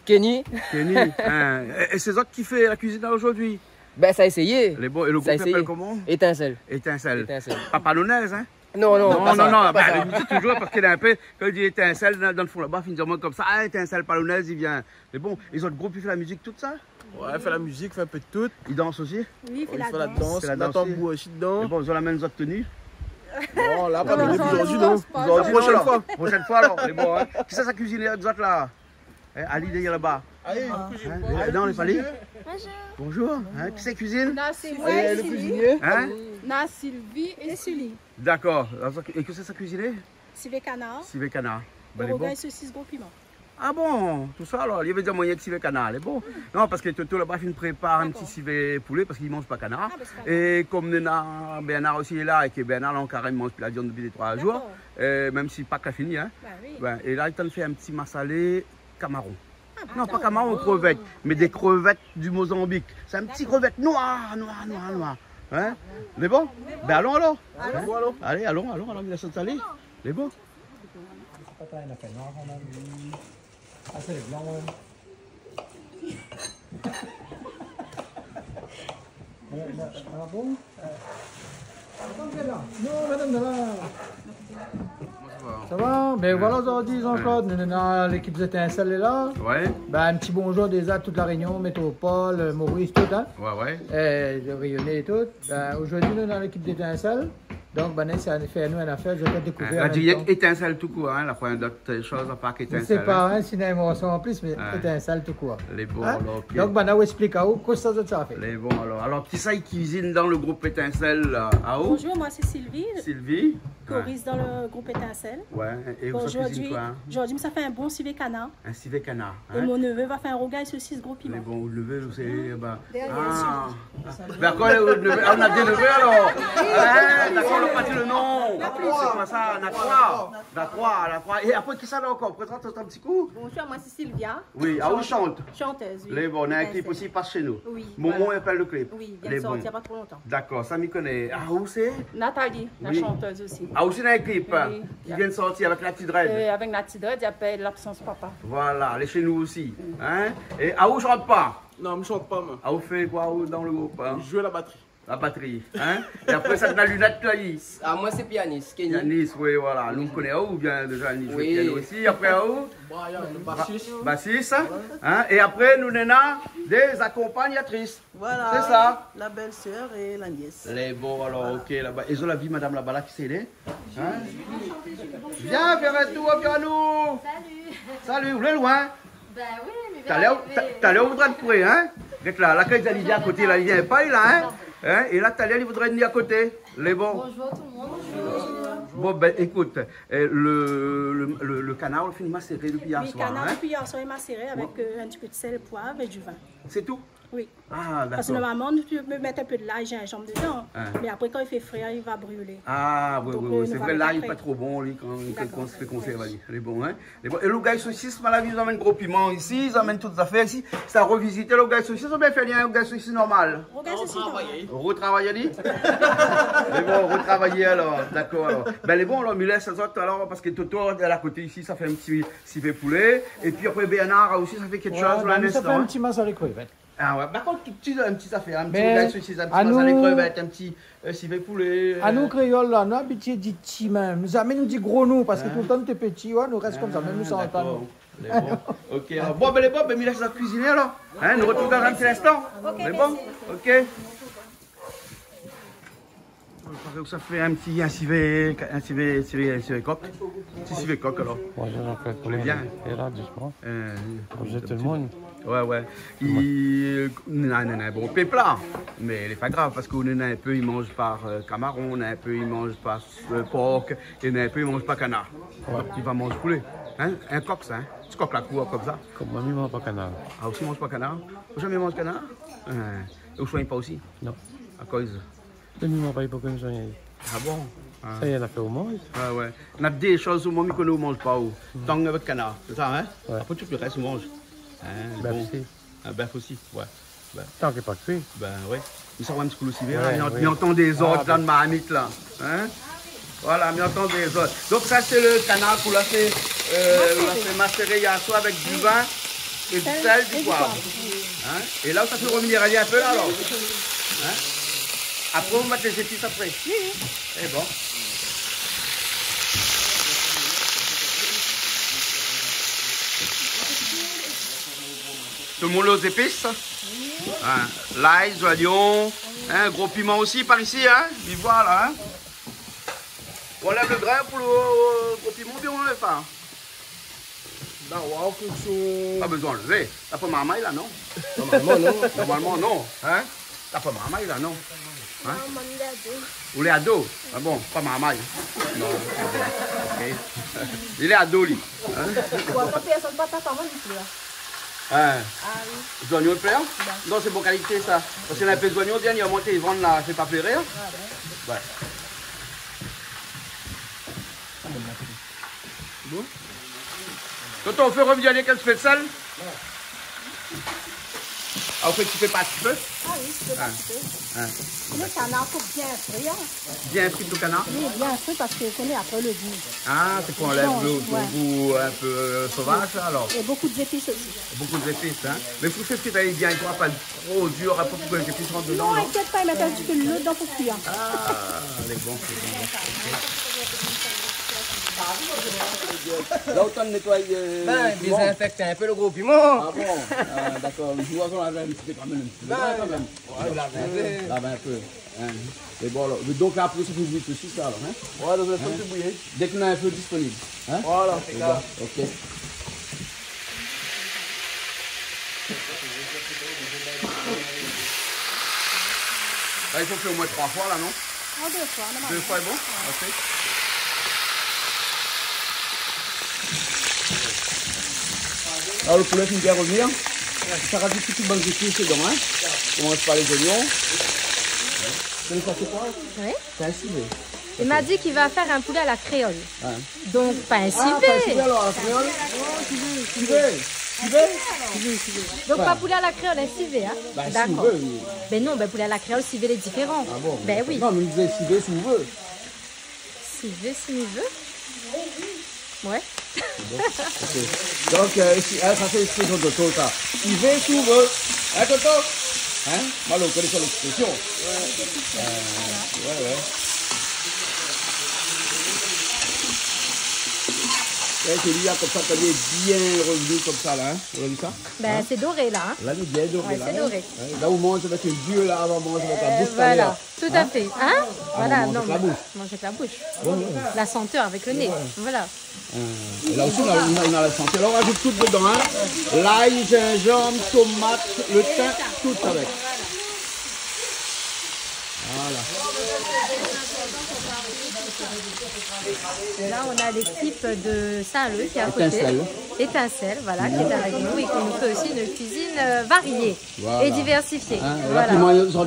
Kenny. Kenny. Hein. Et c'est autres qui fait la cuisine aujourd'hui? Ben, ça a essayé. Les bons, et le groupe s'appelle comment? Étincelle. Étincelle. Pas palonaise, hein? Non, non, non, non, non. Bah, il dit toujours parce qu'il est un peu, quand il dit étincelle dans le fond là-bas, il dit comme ça, ah, étincelle palonaise, il vient. Mais bon, les autres groupes, ils font la musique, tout ça? Ouais, il fait la musique, il fait un peu de tout. Il danse aussi? Oui, il fait la danse. Il fait la tambour aussi dedans. Mais bon, ils ont la même autre tenue? Non, là, pas aujourd'hui, non. La prochaine fois. Prochaine fois, alors. Mais bon, hein. Qui c'est ça cuisine les autres là? Ali derrière là-bas. Non, on n'est pas allé. Bonjour. Hein? Qui c'est cuisine? Le cuisinier. Hein? Na, Sylvie et Sully. D'accord. Et que c'est ça cuisiner? Civet canard. Civet canard. Le rogain et saucisse gros piment. Ah bon, tout ça alors, il veut dire moyen que civet canard, c'est bon. Non, parce que Toto là-bas, il prépare un petit civet poulet parce qu'il ne mange pas canard. Et comme Bernard aussi est là et que Bernard là, carrément mange plus la viande depuis 3 jours, même si pas fini, hein. Ben, et là, il t'en fait un petit massalé camaron. Non, pas camaron, crevettes, mais des crevettes du Mozambique. C'est un petit crevette noir. Hein? C'est bon? Ben allons alors. Allez, allons, il laisse s'installer. C'est bon? Ah, c'est les blancs, Ah bon? Non, madame, là. Ça va? Ben voilà, aujourd'hui, Jean-Claude, l'équipe d'Étincelle est là. Ouais. Ben, un petit bonjour déjà à toute la Réunion, Métropole, Maurice, tout, hein. Ouais. De Rayonner et tout. Ben, aujourd'hui, nous, dans l'équipe d'Étincelle. Donc, ça fait nous une affaire, je vais découvrir. On dit étincelle tout court, hein, la première d'autres choses à part qu'étincelle. Je ne sais pas, hein, si nous avons en plus, mais étincelle tout court. Les bons, hein? alors. Okay. Donc, on explique à où, qu'est-ce que ça fait. Les bons, alors. Alors, qui ça, il cuisine dans le groupe étincelle à où? Bonjour, moi c'est Sylvie. Sylvie. Choriste dans le groupe Étincelle. Ouais, et vous cuisine quoi? Aujourd'hui, ça fait un bon civet canard. Un civet canard. Hein? Et mon neveu va faire un rogain et saucisse gros piment. Les bons, le neveu, c'est. D'accord, on a des neveux alors. D'accord, on n'a pas dit le nom. C'est quoi ça? La croix. Et après, qui ça là encore? Présente un petit coup. Bonjour, moi c'est Sylvia. Oui, ah, où chante? Chanteuse, oui. Les bons, on a un clip aussi, passe chez nous. Oui. Momo appelle le clip. Oui, il vient de sortir il n'y a pas trop longtemps. D'accord, ça m'y connaît. Ah, où c'est? Nathalie, la chanteuse aussi. Ah, aussi dans un clip qui vient de sortir avec la petite Red. Avec la petite Red, il appelle l'absence papa. Voilà, elle est chez nous aussi. Hein? Et à où je rentre pas? Non, je ne chante pas, moi. À où fait quoi dans le groupe? Hein? Je joue à la batterie. La batterie, hein? Et après, ça a la lunette là. Ah, moi, c'est pianiste, Kenny. Pianiste, oui, voilà. Nous, on connaît où bien déjà, Nice. Oui. Aussi. Après, où? Brian, le bassiste. Bassiste, hein? Et après, nous, avons des accompagnatrices. Voilà. C'est ça? La belle-sœur et la nièce. Les bons, alors, ok, là-bas. Ils ont la vie, madame là-bas, là, qui c'est, hein? Viens, viens à nous, viens à nous. Salut, vous voulez loin? Ben oui, mais t'as l'air où voudrais te courir, hein? Regarde là, la caisse d'Alivia à côté, là, il vient pas, là, hein? Et là, t'as l'air, il voudrait venir à côté. Les bons. Bonjour tout le monde. Bonjour. Bon, ben écoute, le canard, on le fait macérer depuis hier soir. Oui, le canard depuis hier soir est macéré avec un petit peu de sel, poivre et du vin. C'est tout? Oui. Ah, d'accord. Parce que normalement, tu peux mettre un peu de l'ail et gingembre dedans. Mais après, quand il fait frais, il va brûler. Ah, oui. C'est vrai, l'ail n'est pas trop bon, lui, quand il se fait conserver. Il est bon, hein? Et le gars saucisse, maladie, ils amènent gros piment ici, ils amènent toutes les affaires ici. Ça a revisité le gars saucisse, on bien fait rien, le gars saucisse normal. Retravailler, lui? Mais bon, retravailler alors, d'accord. Alors. Ben, les bons, alors, mais laisse ça alors, parce que Toto, à la côté ici, ça fait un petit civet poulet. Et puis après, Bernard aussi, ça fait quelque chose là, ça fait un petit massalé crevettes. Ah ouais, par contre, un petit affaire, un petit gars saucisse, un petit massalé crevettes, un petit civet poulet. À nous, créoles, là, nous habitués dit petits même. Nous amènons dit gros nous, parce que tout le temps, nous es petits, ouais, nous restons comme ça, même nous sans entendre. Ok, alors, bon, ben les bons, ben, il laisse ça cuisiner alors. Hein, nous retrouvons dans un petit instant. Les bons? Ok. Ça fait un civet coq. Un petit civet coq alors. Bonjour Jean-Claude. On est bien. Et là, doucement. Bonjour tout le monde. Ouais. Non, bon, plat. Mais il n'est pas grave parce qu'on a un peu, il mange par camaron, on a un peu, il mange par porc, et on a un peu, il mange pas canard. Donc il va manger poulet. Hein? Un coq, ça, hein? Tu coques la cour comme ça. Comme moi, je ne mange pas canard. Ah, aussi, il ne mange pas canard? Vous jamais mangé canard? Et vous ne soignez pas aussi? Non. À cause? Je ne mange pas beaucoup de soigner. Ah bon? Ça y est, on a fait au mange. Ouais. On a des choses au moment qu'on ne mange pas. Tant avec canard, c'est ça, hein? Ouais. Après, tout le reste, on mange. Bœuf bon. aussi. Un bœuf aussi, ouais. Tant qu'il n'est pas cuit. Ben ouais. Mais ça va un petit coup aussi bien. Il entend des ordres là de marmite là. Hein? Voilà, mais entendez les autres. Donc ça c'est le canard qu'on l'a fait, macérer hier soir avec du vin et du sel, du poivre. Hein? Et là ça fait reminéraliser un peu là alors. Hein? Après on va mettre les épices après. Oui. Et bon. Tout le monde aux épices. Hein? L'ail, l'oignon, hein? Gros piment aussi par ici, hein? Et voilà. Hein? On lève le grain pour le gros piment, bien on ne lève pas. Pas besoin de lever. T'as pas marmaille là, non? Normalement, non. Normalement, non. Hein? T'as pas marmaille là, non? Hein? Ou les ados? Ah bon, pas marmaille. Non. Okay. Il est ado, lui. Hein? Hein? Les oignons de plaire? Non, c'est bonne qualité ça. Parce qu'il y a un peu d'oignons, il y a monté, ils vendent là, c'est pas plaire. Ouais. Bon. Toto, on fait revisionner qu'elle se fait de sel? Ah, on fait tu fais pas un petit peu? Ah oui, je peux pas un peu. Le canard, faut bien frit. Bien frit le canard? Oui, bien frit parce que c'est après le goût. Ah, c'est qu'on enlève le goût un peu sauvage alors? Et beaucoup d'épices aussi. Beaucoup d'épices, hein? Mais il faut que ça aille bien, il ne pourra pas trop dur, pour que les épices rentrent dedans. Non, inquiète pas, il met un petit peu de l'eau dedans pour cuire. Ah, les bons, c'est bon. Là, autant de nettoyer. Désinfecter un peu le gros piment. Ah bon? Ah, d'accord. Je vois qu'on avait un petit peu quand même. Quand même. Laver un peu. Hein. Et bon, alors, donc après, ça fait bouillir aussi, ça alors. Hein? Ouais, donc ça fait bouillir. Dès qu'on a un peu disponible. Hein? Voilà. C'est bon. Ok. Là, il faut faire au moins 3 fois, là, non? En 2 fois, normalement. 2 fois est bon? Ok. Alors le poulet finit bien revenir. Ça rajoute une petite banque de cuisse dedans. Hein. On commence par les oignons. C'est quoi? Oui. C'est un civet. Il m'a dit qu'il va faire un poulet à la créole. Hein. Donc pas un Ah, pas un civet. civet alors, un créole. Civet. Donc pas poulet à la créole, un civet. Hein? Bah, si D'accord. vous voulez, oui. Ben non, ben poulet à la créole, civet est différent. Ah bon? Ben oui. Non, mais il disait civet si vous voulez. Civet si il veut. Ouais. Okay. Donc, ça c'est l'expression de Toto, ça. Civet si vous voulez. Hein, Toto? Hein? Moi, on connaît ça l'expression. Ouais. C'est lui, comme ça, qu'il est bien revenu comme ça, là. Hein? Vous avez vu ça? Ben Hein? c'est doré là. Hein? Là, il est bien doré. Ouais, là, c'est hein? doré. Ouais, là, on mange avec le vieux, là, avant de manger avec la bouche. Voilà, tout à fait. Hein? Voilà, on mange avec la bouche. mange avec la bouche. La senteur avec le nez. Voilà. Et là aussi, on a la santé. Alors, on rajoute tout dedans. Hein? L'ail, gingembre, tomate, le thym, tout avec. Voilà. Et là, on a l'équipe de Saint-Leu qui est à côté. Étincelle, voilà, qui est avec nous et qui nous fait aussi une cuisine variée et diversifiée. Hein? Voilà. Là, ils sont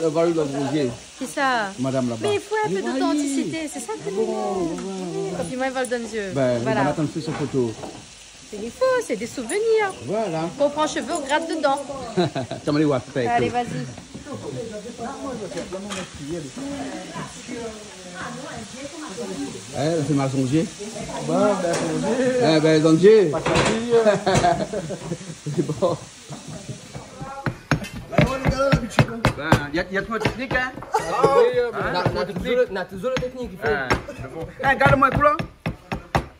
valus dans le rosier. Qui ça? Madame là-bas. Mais il faut un peu d'authenticité, c'est ça que quand ils volent dans les yeux. Ben, Voilà. on va attendre sa photo. Il faut, c'est des souvenirs. Voilà. On prend cheveux, on gratte dedans. Ça me les voit faire. Allez, vas-y. Elle fait mal songer. Bon, ben, songer. Eh ben, songer. Pas choisir. C'est bon. Ben, il y a tout le technique, hein? On a toujours la technique. Eh, garde-moi un coup là.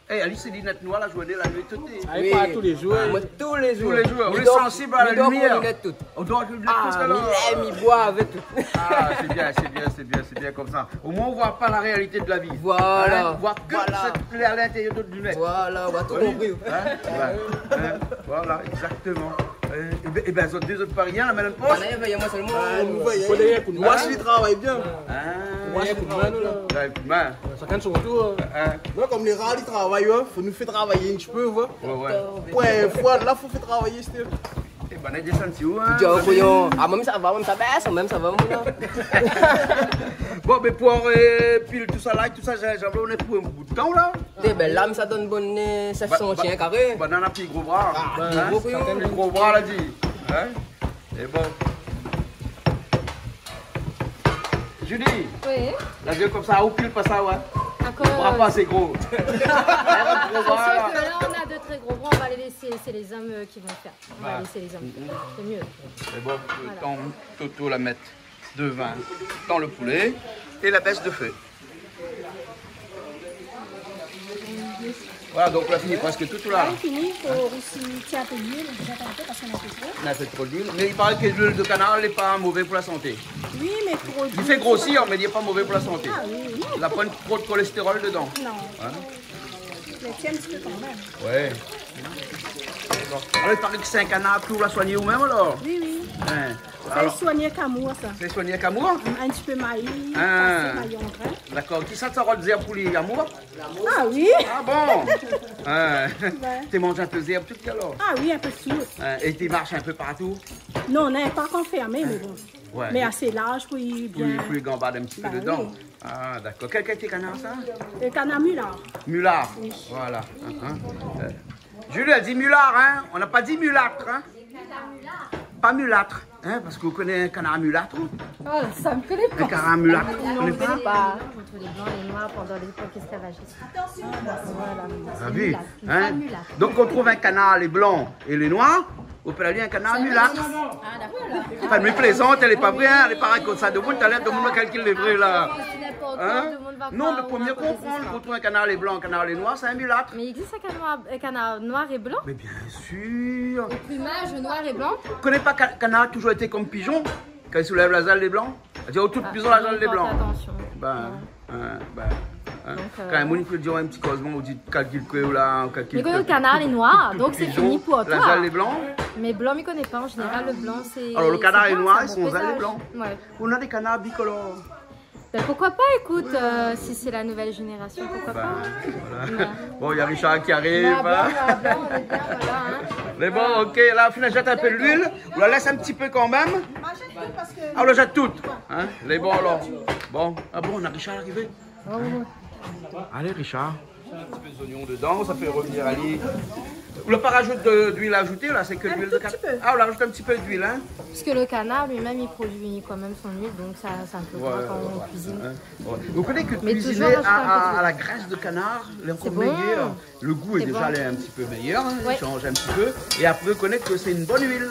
Eh, Alice, c'est dit net noir, la journée, la nuit, tout est. Allez, pas tous les jours. Moi, tous les jours. Tous les jours. On est sensible à la lumière. On On doit que le mi bois avec tout. Ah, c'est bien comme ça. Au moins, on ne voit pas la réalité de la vie. Voilà. On voit que à l'intérieur de lunettes. Voilà, on a tout compris. Voilà, exactement. Et bien, les deux autres pariens, la même poste. Moi seulement. Faut donner un coup de main. Moi, je travaille bien. Ah, Moi, je coup de main, là. ouais, coup de main. Chacun de son tour. Non, comme les rats, ils travaillent, faut nous faire travailler un petit peu, ouais. Ouais, là, faut faire travailler, c'était. Et ben, on est descendu où, hein? Ah, même ça va, même ça baisse, même ça va. Bon, mais pour pile tout ça là, tout ça, j'avais on est pour un bout de temps là. T'es belle lame, ça donne bonne 700 tiens carré. Bah, on a pris gros bras. Gros bras, là, dit. Hein? Et bon. Julie, Oui. la viande comme ça, au pile, pas ça, ouais. Encore. Le bras pas assez gros. C'est sûr que là, on a de très gros bras, on va les laisser, c'est les hommes qui vont le faire. On va laisser les hommes. C'est mieux. C'est bon, le temps Toto la mettre devant dans le poulet et la baisse de feu. Voilà, donc on a fini presque tout là. C'est fini, il faut aussi tirer un peu d'huile, déjà un peu parce qu'on a fait trop. On a fait trop d'huile, mais il paraît que l'huile de canard n'est pas mauvais pour la santé. Oui, mais trop d'huile. Il fait grossir, mais il n'est pas mauvais pour la santé. Ah oui, oui. Il n'a pas trop de cholestérol dedans. Non. Hein? Mais tiens un petit peu quand même. Ouais. Alors il paraît que c'est un canard pour la soigner ou même alors? Oui, oui. Hein. C'est Alors, soigner qu'amour, ça. c'est soigner avec amour? Un petit peu maïs, Ah. passer maillot en grain. D'accord. Qui ça te dire pour les amours? Ah oui. Ah bon? Hein. Ouais. Tu manges un peu d'herbe tout alors? Ah oui, un peu de soupe. Hein. Et tu marches un peu partout? Non, on n'est pas confirmé, mais bon. Ouais. Mais assez large pour y bien. Pour les gambards un petit peu Bah dedans. oui. Ah d'accord. Quel était canard ça? Le canard mulard. Mulard. Voilà. Julie a dit mulard, hein? On n'a pas dit mulâtre, hein? Pas mulâtre, hein? Parce que vous connaissez un canard mulâtre? Oh, ça me connaît pas. Un canard mulâtre, vous Non, connaissez je pas? connais pas. Entre les blancs et les noirs pendant l'époque esclavagiste. Voilà. Ah vu, mulâtre, une hein? femme mulâtre. Donc on trouve un canard, les blancs et les noirs. On peut aller un canard mulâtre. Ah, d'accord. Enfin, mais plaisante, elle n'est pas vraie, hein? Elle n'est pas comme ça. De vous, tu as l'air de me calculer les vrais là. C'est n'importe quoi, Hein? tout le monde va Non, croire mais pour ou mieux raconter des comprendre, histoires. on trouve un canard les blancs, un canard les noirs, c'est un mulâtre. Mais il existe un canard noir et blanc? Mais bien sûr. Plumage noir et blanc? Tu connais pas canard a toujours été comme pigeon? Quand il soulève la zalle des blancs? Il dit, oh, toute pigeon la zalle des blancs. Attention. Quand Donc, un monde peut dire un petit cosmo, on dit calcul que ou là, calcul. Mais le canard est noir, donc c'est fini pour La toi. zalle des blancs. Mais blanc, m'y connais pas. En général, le blanc, c'est. Alors le canard c'est est bien, noir, c'est ils un sont bon aux ailes présage. blancs. Ouais. On a des canards bicolores. Ben pourquoi pas, écoute, si c'est la nouvelle génération, pourquoi pas. Voilà. Bon, il y a Richard qui arrive. Blanc, hein. blanc, on est bien, voilà. Hein. Mais bon, ok, là, on jette un peu de l'huile. On la laisse un petit peu quand même. Ah, on la jette toute. Hein? Les bons alors. Bon, ah bon, on a Richard arrivé. Allez, Richard. Un petit peu d'oignon dedans, ça fait revenir à l'huile. On n'a pas rajouté d'huile ajoutée, là, c'est que de l'huile de canard. Ah, on a rajouté un petit peu d'huile, hein? Parce que le canard lui-même, il produit quand même son huile, donc ça, c'est un peu gras quand on cuisine. Ouais. Vous connaissez que Mais cuisiner toujours rajouter un peu de à la graisse de canard, il est encore C'est bon. meilleur. Le goût est C'est déjà bon. allé un petit peu meilleur, hein, Ouais. il change un petit peu. Et après, vous connaissez que c'est une bonne huile.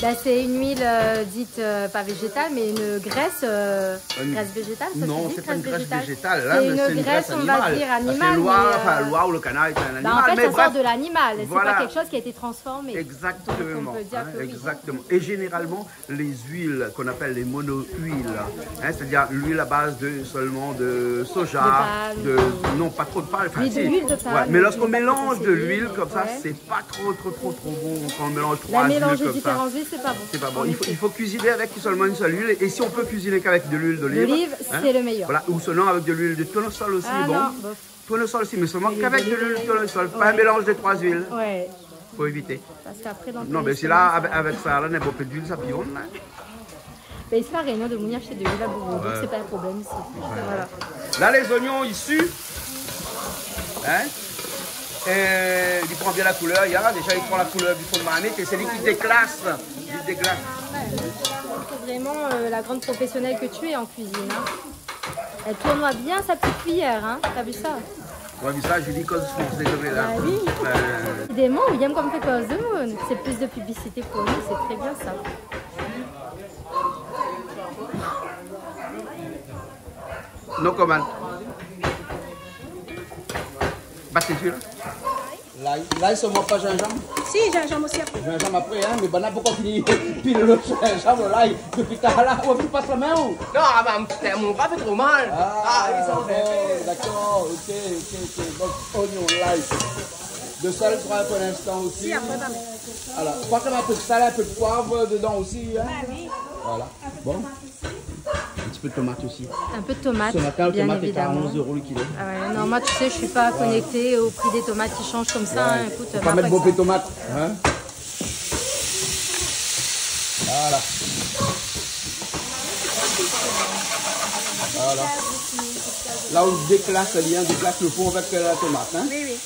Ben, c'est une huile dite pas végétale, mais une graisse, graisse végétale. Ça Non, se dit, c'est pas une graisse végétale, là, C'est mais une c'est une graisse, graisse on va animale. dire Ah, animale. c'est Loire, mais, enfin, Loire, le canard est un animal. ben, en fait, mais ça bref, sort de l'animal. C'est voilà. pas quelque chose qui a été transformé. Exactement, Donc, on peut dire que oui. exactement. Et généralement, les huiles qu'on appelle les mono-huiles, hein, c'est-à-dire l'huile à base seulement de soja, De palme. non pas trop de palme, enfin, Oui, de si. l'huile de palme, Ouais, mais lorsqu'on l'huile de mélange palme, de c'est l'huile huile, comme ça, ouais. c'est pas trop bon quand on mélange La trois huiles mélanger comme ça. différentes huiles, c'est pas bon. C'est pas bon. En Il faut, effet. il faut cuisiner avec seulement une seule huile. Et si on peut cuisiner qu'avec de l'huile d'olive, L'olive, c'est le meilleur. Voilà. Ou sinon avec de l'huile de tournesol aussi, Ah bon. non, bof. Tournesol aussi, mais seulement qu'avec de l'huile de tournesol. Pas Ouais. un mélange des trois huiles. Ouais. Faut éviter. Parce qu'après, dans Non, tous mais les si là, chemins, avec ça, là, n'importe peu d'huile, ça pionne. Là. Ben, il se fait réunion de mouillage chez de l'huile à bourreau, donc c'est pas un problème ici. Voilà. Là, les oignons issus. Hein? Et il prend bien la couleur. Il y a déjà, il prend la couleur du fond de marmite et c'est lui qui déclasse. Il déclasse. C'est vraiment la grande professionnelle que tu es en cuisine. Hein. Elle tournoie bien sa petite cuillère, hein. T'as vu ça? On a vu ça, je lui dis cause je suis désolé là. Bah oui. Euh, Évidemment, William comme fait cause de monde. C'est plus de publicité pour nous, c'est très bien ça. non, comment? Battez-tu là? Là, ils sont morts pas gingembre. Si, gingembre aussi après. Gingembre après, hein, mais ben là, pourquoi finir pile le gingembre là, depuis tard là, on ne passe la main ou? Non, bah, mon bras fait trop mal. Ils sont bon, d'accord, ok. Donc, oignon light. De sel, prends un peu l'instant aussi. Si, après, maman. Alors, pas comme un peu de sel, un peu de poivre dedans aussi. Hein? Ah oui. Voilà. Bon. Un petit peu de tomate aussi. Un peu de tomate, Ce matin, le bien tomate est à évidemment. 11 € le kilo. Ah ouais, non, moi tu sais, je suis pas connectée au prix des tomates qui changent comme ça. Hein. Écoute, Faut pas mettre beaucoup de tomates. Hein? Voilà. Voilà. Là, on déclasse le lien, on déclasse le fond avec la tomate. Hein? Oui, oui.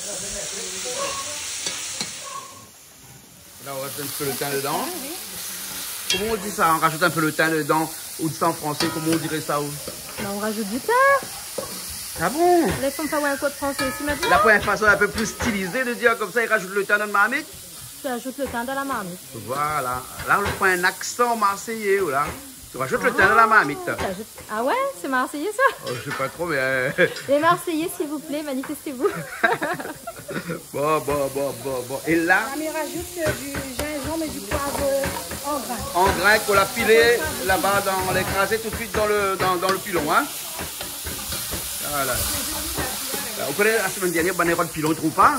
Là, on reste un petit peu le temps dedans. Comment on dit ça? On rajoute un peu le thym dedans, ou ça en français, comment on dirait ça? Ben, on rajoute du thym. Ah bon? Laisse-moi pas un code français aussi maintenant. La première façon un peu plus stylisée de dire comme ça, il rajoute le thym dans le marmite. Tu ajoutes le thym dans la marmite. Voilà. Là, on prend un accent marseillais, là. Tu rajoutes le thym dans la marmite. Ah ouais? C'est marseillais ça? Oh, je sais pas trop, mais... Les Marseillais, s'il vous plaît, manifestez-vous. Bon. Et là... On rajoute du gingembre et du poivre en grain. En grain qu'on l'a filé là-bas, on l'a écrasé tout de suite dans le pilon, hein. Voilà. On connaît la semaine dernière, on a le pilon, tu trouves pas?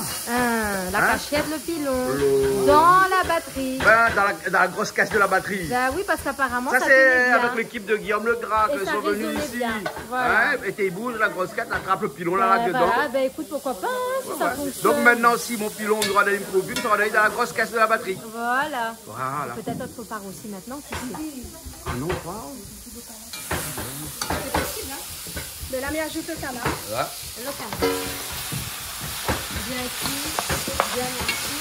La cachette, le pilon. Dans la batterie. Ben, dans la grosse caisse de la batterie. Ben oui, parce qu'apparemment ça c'est avec l'équipe de Guillaume Legras que sont venus ici. Voilà. Hein, et t'es bougé, la grosse caisse, attrape le pilon là-dedans. Voilà, ben écoute, pourquoi pas, si ça fonctionne. Donc maintenant, si mon pilon doit aller une probune, ça va aller dans la grosse caisse de la batterie. Voilà. Voilà. Peut-être autre part aussi maintenant, qui sait. Ah non, pas. Mais là, on ajoute le canard. Voilà. Le canard. Bien ici, bien ici.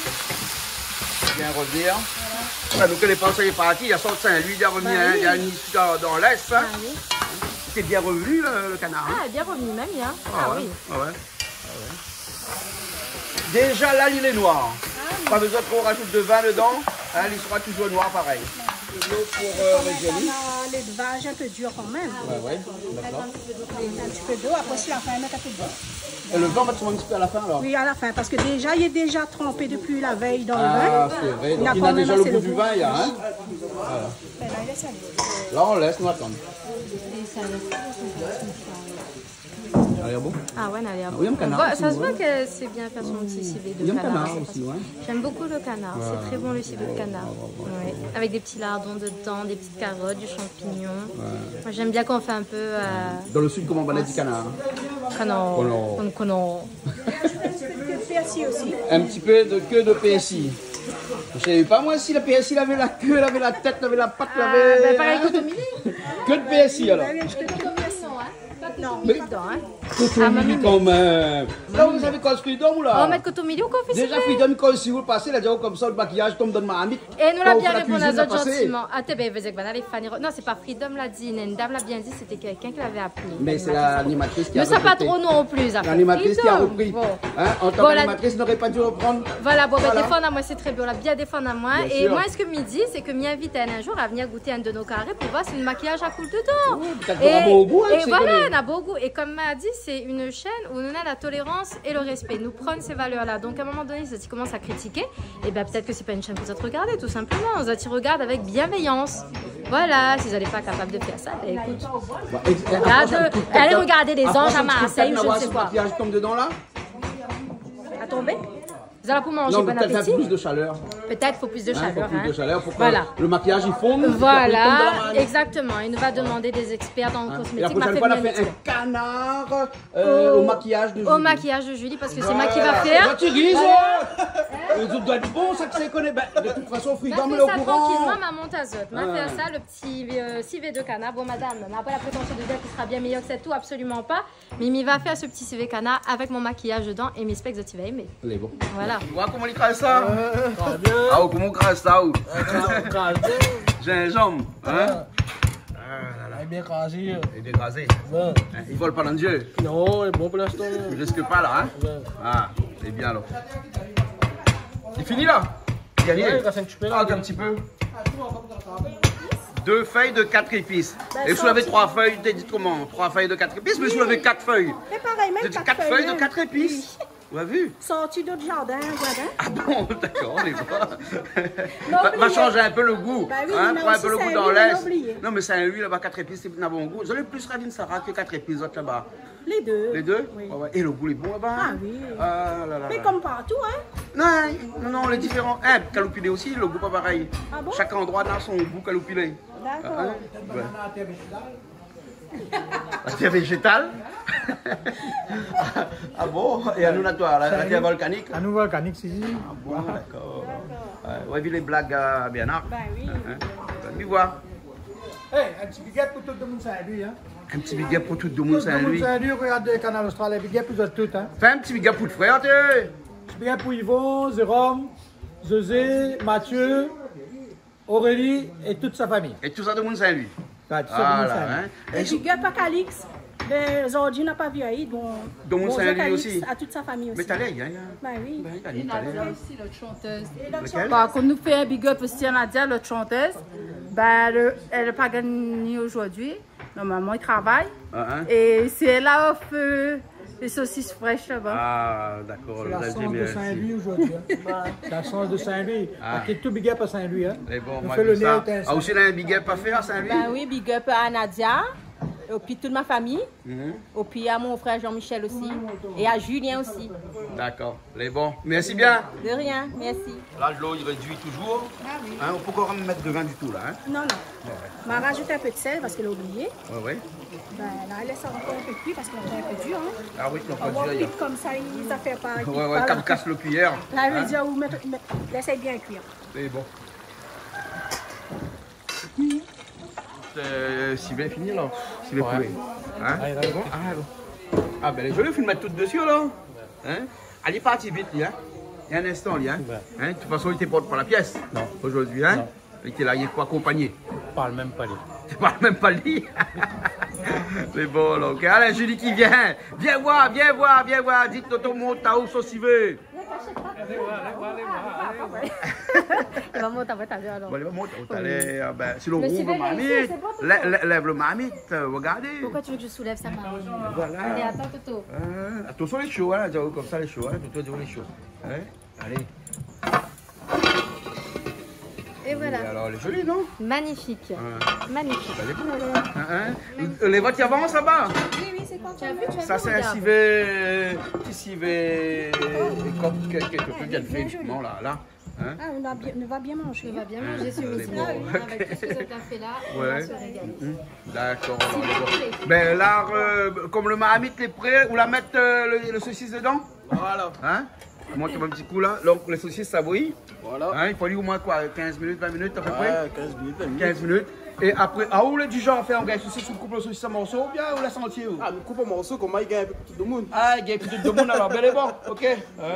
Bien revenir. Voilà. Donc les pensées est parti, il y a son Saint-Louis, il est revenu, il y a une issue dans l'Est. Ah oui. C'est bien revenu le canard. Ah, bien revenu même, hein. Ah, oui. Ah ouais. Déjà là, il est noir. Pas besoin de trop rajouter de vin dedans. Hein, il sera toujours noir pareil. De l'eau pour Régénie. On a l'élevage un peu dur quand même. Ouais, d'accord. Un petit peu d'eau, après si la fin, mettre un peu d'eau. Et le vin va se un petit peu à la fin alors? Oui, à la fin, parce que déjà, il est déjà trempé depuis la veille dans le vin. Ah, c'est vrai. Donc il a déjà le goût du vin, il y a, hein? Voilà. Ben là, il est salé. Là, on laisse, nous attendre. Ça a l'air bon? Ah ouais, ça a l'air bon. Oui, un canard. Ça se voit que c'est bien faire son petit civet de canard. Canard aussi, ouais. J'aime beaucoup le canard, c'est très bon le civet de canard. Ouais. Avec des petits lardons dedans, des petites carottes, du champignon. Moi j'aime bien quand on fait un peu... Dans le sud, comment on a dit canard? Canard. Un petit peu de queue de PSI. Je savais pas moi si la PSI avait la queue, avait la tête, avait la patte, avait... Ben pareil que Tomili. Que de PSI alors? Non, mais dedans, hein. Cotomili quand même. Là vous avez quoi, Freedom ou là? On va mettre Cotomili ou confit? Déjà Freedom, quand si vous le passez, là, comme ça, le maquillage tombe dans ma amie. Et nous l'a bien répondu à autres gentiment. Ah, t'es bien, non, c'est pas Freedom l'a dit, une dame l'a bien dit, c'était quelqu'un qui l'avait appelé. Mais c'est l'animatrice qui a repris. Ne sais pas trop non plus. L'animatrice qui a repris. Hein, en tant qu'animatrice, n'aurait pas dû reprendre. Voilà, bon, ben défendre à moi, c'est très bien. On l'a bien défendre à moi. Et moi, ce que me dit, c'est que m'y invite un jour à venir goûter un de nos carrés pour voir si le maquillage a cool dedans. Et voilà, on a beau goût. Et comme m'a dit, c'est une chaîne où on a la tolérance et le respect. Nous prenons ces valeurs-là. Donc à un moment donné, si tu commences à critiquer, et ben peut-être que c'est pas une chaîne que vous êtes regardée, tout simplement. Vous êtes regarde avec bienveillance. Voilà, si vous n'êtes pas capable de faire ça, ben écoute. Allez regarder les anges à Marseille, je ne sais quoi. Le maquillage tombe dedans là? À tomber? Vous allez pour manger, non, bon appétit. Peut-être plus de chaleur. Peut-être faut plus de chaleur. Faut plus de chaleur pour que voilà. Le maquillage il fonde. Voilà, exactement. Il nous va demander des experts dans le cosmétique. Et la prochaine fois, on a fait un canard au maquillage de Julie. Au maquillage de Julie, parce que c'est moi qui va faire. Tu rises. Les autres doivent être bons, ça que ça connaît. De toute façon, Freedom est au courant. Tranquillement, ma monte azote. M'a faire ça, le petit civet de canard. Bon, madame, on n'a pas la prétention de dire qu'il sera bien meilleur que c'est tout, absolument pas. Mais il va faire ce petit civet canard avec mon maquillage dedans et mes specs que tu vas aimer. Il est bon. Voilà. Tu vois comment il crase ça? Ah, comment on crase ça? Gingembre. Hein? Il est bien crasé. Il est bien crasé. Il vole pas dans Dieu. Non, il est bon pour l'instant. Il ne risque pas là, hein? Ah, c'est bien alors. C'est fini là? Gagné? Ah, un petit peu. 2 feuilles de 4 épices. Et si vous avez 3 feuilles, t'as dit comment? 3 feuilles de 4 épices, mais si vous avez 4 feuilles. C'est pareil, même 4 feuilles de 4 épices. Vous avez vu? Sorti d'autres jardins, jardin. Ah bon, d'accord, on les voit. Va changer un peu le goût. Bah oui, hein, prends un peu le goût dans l'Est. Non, mais Saint-Louis, là-bas, 4 épices, c'est un bon goût. Vous avez plus Ravine Sarah que 4 épices là-bas. Les deux. Les deux? Oui. Ouais. Et le goût est bon là-bas? Ah oui. Ah, là, là, mais là. comme partout, hein? Non, les différents. Hein, Caloupilé aussi, le goût pas pareil. Ah bon? Chaque endroit a son goût Caloupilé. D'accord. Ouais. La terre végétale? Ah bon? Et à nous, la terre volcanique? À nous volcanique, si. Ah bon, d'accord. Ouais, vu les blagues à Bernard. Ben oui. Lui voir. Hey, un petit biguette pour tout le monde Saint-Louis, hein? Un petit biguette pour tout le monde Saint-Louis. Saint-Louis, regarde le canal austral, un biguette pour tout, hein? Fais un petit biguette pour le frère, tu Un petit biguette pour Yvon, Jérôme, José, Mathieu, Aurélie et toute sa famille. Et tout ça de monde Saint-Louis. Tout ça de monde Saint-Louis. Hein. Et big up à Calix. Aujourd'hui, n'a pas vieilli, donc monde Saint-Louis aussi. À toute sa famille aussi. Mais t'as l'air, hein? Ben oui. Et Nadia aussi, l'autre chanteuse. Bah, quand nous fait un big up aussi à Nadia, l'autre chanteuse, bah, elle n'a pas gagné aujourd'hui. Normalement, elle travaille. Et c'est elle a offert les saucisses fraîches là-bas. Ah, d'accord. C'est la sauce de Saint-Louis aujourd'hui. La sauce de Saint-Louis. Tout big up à Saint-Louis. Hein. Bon, on fait le nez ah, aussi, il y a un big up à faire à Saint-Louis? Bah oui, big up à Nadia. Et puis toute ma famille. Et puis à mon frère Jean-Michel aussi. Et à Julien aussi. D'accord. Les bons. Merci bien. De rien, merci. Là, l'eau, il réduit toujours. Ah oui. Hein, on peut encore mettre de vin du tout, là. Hein? Non, non. On va rajouter un peu de sel parce qu'elle a oublié. Ouais. Ben, là, elle laisse encore un peu cuit parce qu'elle est un peu dure. Hein. Ah oui, non, pas On va dur. comme ça, ça fait pas. Ouais, quand casse le cuillère. Là, je veux dire, vous laissez bien cuire. C'est bon. C'est bien fini là. C'est bien coulé. Hein? Bon. Ah ben je vais le mettre tout dessus là. Hein? Allez parti vite là. Il y a un instant là. Hein? De toute façon il ne te porte pas la pièce. Non. Aujourd'hui hein. Non. Il était là, il est pas accompagné. Je parle même pas lui. Tu parles même pas lui. C'est bon là. Ok. Allez Julie qui vient. Viens voir. Dites Toto monte à où si veut. Il va monter, t'as vu alors. Bon, il va monter. C'est le rouge marmite. Lève le marmite. Regardez. Pourquoi tu veux que je soulève ça, Marie? Voilà. Allez, attends, Toto. Attention les chauds, hein. Comme ça les chauds. Hein. Toto les chauds. Hein? Allez. Et voilà. Et alors, elle est jolie, non? Magnifique. Magnifique. Elle est bonne, là. Les votes qui avancent là-bas? Oui, c'est quoi? Tu as vu, Ça, c'est un civet. Petit civet. Comme quelqu'un vient de faire, justement, là. Hein? Ah, on va bien manger. On va bien manger ce midi. bon. Avec tout ce que tu as fait là, on va se régaler. D'accord. Ben là, comme le marmite est prêt, vous la mettre le saucisse dedans? Voilà. Hein? Monte un petit coup là. Donc, les saucisses, ça bouillit. Voilà. Hein? Il faut dire au moins quoi? 15 minutes, 20 minutes à peu près? Ouais, 15 minutes, 20 minutes. 15 minutes. Et après, où est du genre à faire un gars saucisse, on coupe le saucisse en morceaux ou bien on laisse entier? Ah, nous coupons un morceau comme il gagne un peu tout le monde. Ah, il y a un peu de monde alors, bel et bon, ok.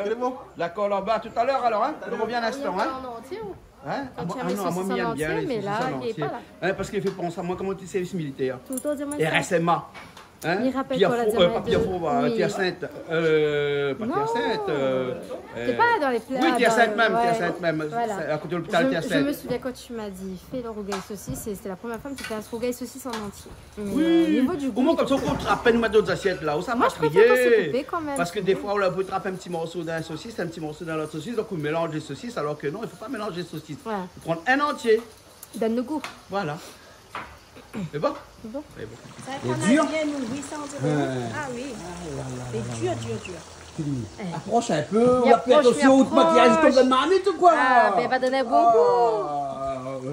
Bel et bon. D'accord, là-bas, tout à l'heure alors, hein? On revient un instant, hein? En entier ou? Hein? Quand tu as Ah mis non, moi, saucisse en j'aime bien entier, les mais saucisses là, en il n'est entier. pas là. Hein, parce qu'il fait penser à moi, comment tu sais, service militaire? Tout le temps, dis-moi Et ça. RSMA. Hein? Il rappelle quoi, la Pierre diamètre de- Pierre Sainte. Pas Pierre Sainte. T'es pas dans les plats. Oui, Pierre Sainte même, ouais. Pierre Sainte même. Voilà. À côté de l'hôpital Pierre Je Sainte. me souviens quand tu m'as dit fais le rougail saucisse, et c'était la première fois que tu fais un rougail saucisse en entier. Mais, Oui, au niveau du au goût. moins comme ça, on peut à peine mettre d'autres assiettes là, où ça Moi, marche je préfère qu'on se trier. couper quand même. Parce que des fois, on peut trapper un petit morceau dans la saucisse, un petit morceau dans l'autre saucisse, donc on mélange les saucisses, alors que non, il ne faut pas mélanger les saucisses. Voilà. Il faut prendre un entier. Donne le goût. Voilà. C'est bon? C'est bon. C'est bon. Ça va être bien nourri, ça, on dirait. Ah oui. C'est dur. Approche un peu, Il approche, attention, il ou de maquillage, il tombe dans le marmite ou quoi? Ah, ben, il va donner un bon goût.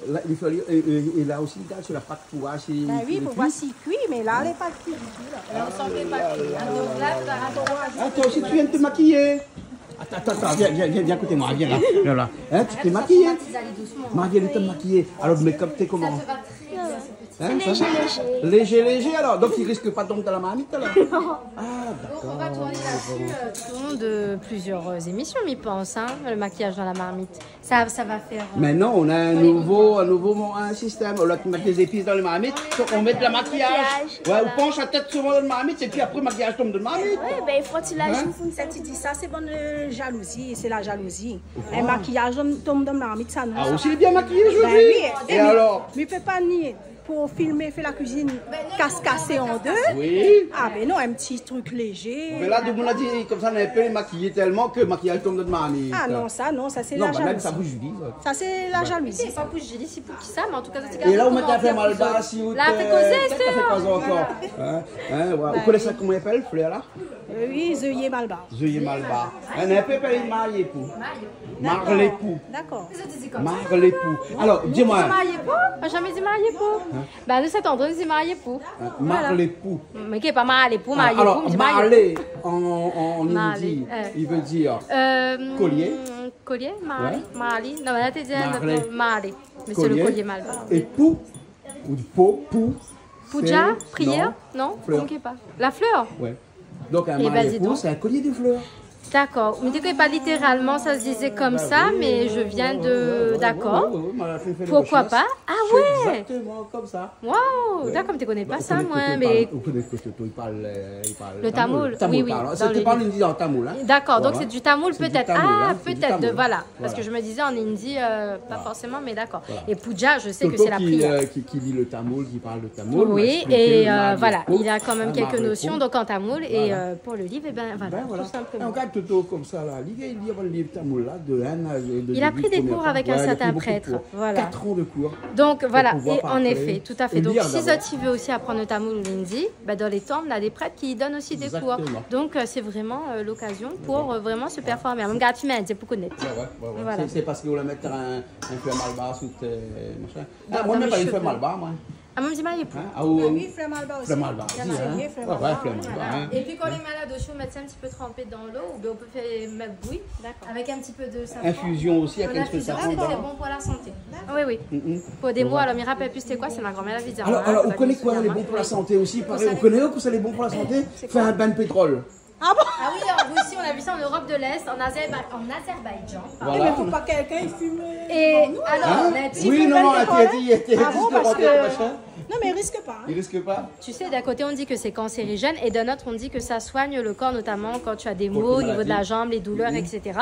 Là, il faut, et là aussi, regarde sur la pâte pour voir si. Ben oui, pour voir s'il cuit, mais là, elle n'est pas cuite du tout. Là. On sent qu'elle n'est pas cuite. Donc là, tu vas Ah, toi aussi, tu viens de te maquiller. Attends, viens à côté de moi, viens là. Viens là. Hein, tu t'es maquillée? Marie, elle est maquillée. Alors, le make-up, t'es comment? Hein, léger alors. Donc, il risque pas de tomber dans la marmite là. Ah, d'accord. On va tourner là-dessus tout au long de plusieurs émissions, m'y pense, hein, le maquillage dans la marmite. Ça va faire. Maintenant, on a un nouveau système. Au lieu de mettre des épices dans les marmites, on met de la maquillage. Ouais, on penche la tête souvent dans le marmite et puis après, le maquillage tombe dans le marmite. Oui, ben il faut qu'il la joue. Tu dis ça, c'est bonne jalousie. C'est la jalousie. Un maquillage tombe dans la marmite, ça non. Ah, aussi, il est bien maquillé aujourd'hui. Ben oui. Et alors? Mais il ne peut pas nier. Pour filmer, faire la cuisine cassée en deux. Oui. Ah ben non, un petit truc léger. Mais là, on a dit comme ça, on a pas maquillé tellement que le maquillage tombe dans le marmite. Ah non, ça c'est non, la bah, jalousie. même ça bouge vite. Ça c'est la jalousie. C'est pas pour génie, c'est pour qui ça, mais en tout cas, c'est Et là, on met la flemme à bas si vous Là, fait causer, ça fait pas encore. Hein, ouais. Vous connaissez comment il appelle, fleur là? Oui, Zeuillet Malbar. Zeuillet Malbar. On a un peu parlé de Marlépou. Marlépou. D'accord. Marlépou. Alors, dis-moi. Marié-pou? On n'a jamais dit marié-pou. Ben, nous, c'est André, on dit marié-pou. Marlépou. Mais qui n'est pas marié-pou, marié-pou, Alors, on dit Marlé, en Marley, Indie, il veut dire collier. Collier, Marley, Marley. Non, mais là, tu dis Marley. Mais c'est Collier. le collier Malbar. Et pou, ou du pot, pou. Pouja, c'est- prière? Non, Fleur. ne pas. La fleur? Ouais. Donc, un Et vas-y marlépou, donc. c'est un collier de fleurs. D'accord. Mais du coup, pas littéralement, ça se disait comme ça, mais je viens de... D'accord. Pourquoi pas? Ah ouais. Exactement comme ça. Waouh. D'accord, mais tu connais pas ça, moi. Mais... Il parle le tamoul. Oui, oui. C'était pas l'hindi en tamoul. D'accord, donc c'est du tamoul peut-être. Ah, peut-être, voilà. Parce Voilà. que je me disais en hindi, pas forcément, mais d'accord. Et puja, je sais que c'est la prière. Qui lit le tamoul, qui parle le tamoul. Oui, et voilà, il a quand même quelques notions donc en tamoul. Et pour le livre, et ben voilà, tout simplement. On regarde Toto comme ça là. Il lit le livre tamoul là de il a pris des cours avec un certain prêtre. Voilà. 4 ans de cours. Donc voilà, et en effet, tout à fait. Donc si tu veux aussi apprendre le tamoul ou l'hindi, dans les temples, on a des prêtres qui donnent aussi des cours. Donc c'est vraiment l'occasion pour vraiment se performer. Même gars, tu m'as dit pour connaître. Voilà. C'est parce qu'on va mettre un fleur malbar sur tes machins. Moi, même pas une fleur malbar, moi. Ah, moi, je dis mal, il est Ah oui, fleur malbar aussi. fleur malbar. Ouais, fleur malbar. Et puis quand les malades au chaud, mettre ça un petit peu trempé dans l'eau, ou bien on peut faire mettre bouillie avec un petit peu de safran. Infusion aussi avec un petit peu de safran. C'est bon pour la santé. Oui, oui. Pour des mots, alors, je me rappelle plus c'était quoi, c'est ma grand-mère la vie. Alors, on connaît quoi les bons pour la santé aussi? Pareil, on connaît que c'est les bons pour la santé? Faire un bain de pétrole. Ah bon? Ah oui, alors vous aussi, on a vu ça en Europe de l'Est, en Azerbaïdjan. Voilà. Mais faut pas quelqu'un il fume. Et alors, oui, non, il était parce que... Non, mais il risque pas. Il risque pas. Tu sais, d'un côté, on dit que c'est cancérigène et d'un autre, on dit que ça soigne le corps, notamment quand tu as des maux au niveau de la jambe, les douleurs, etc.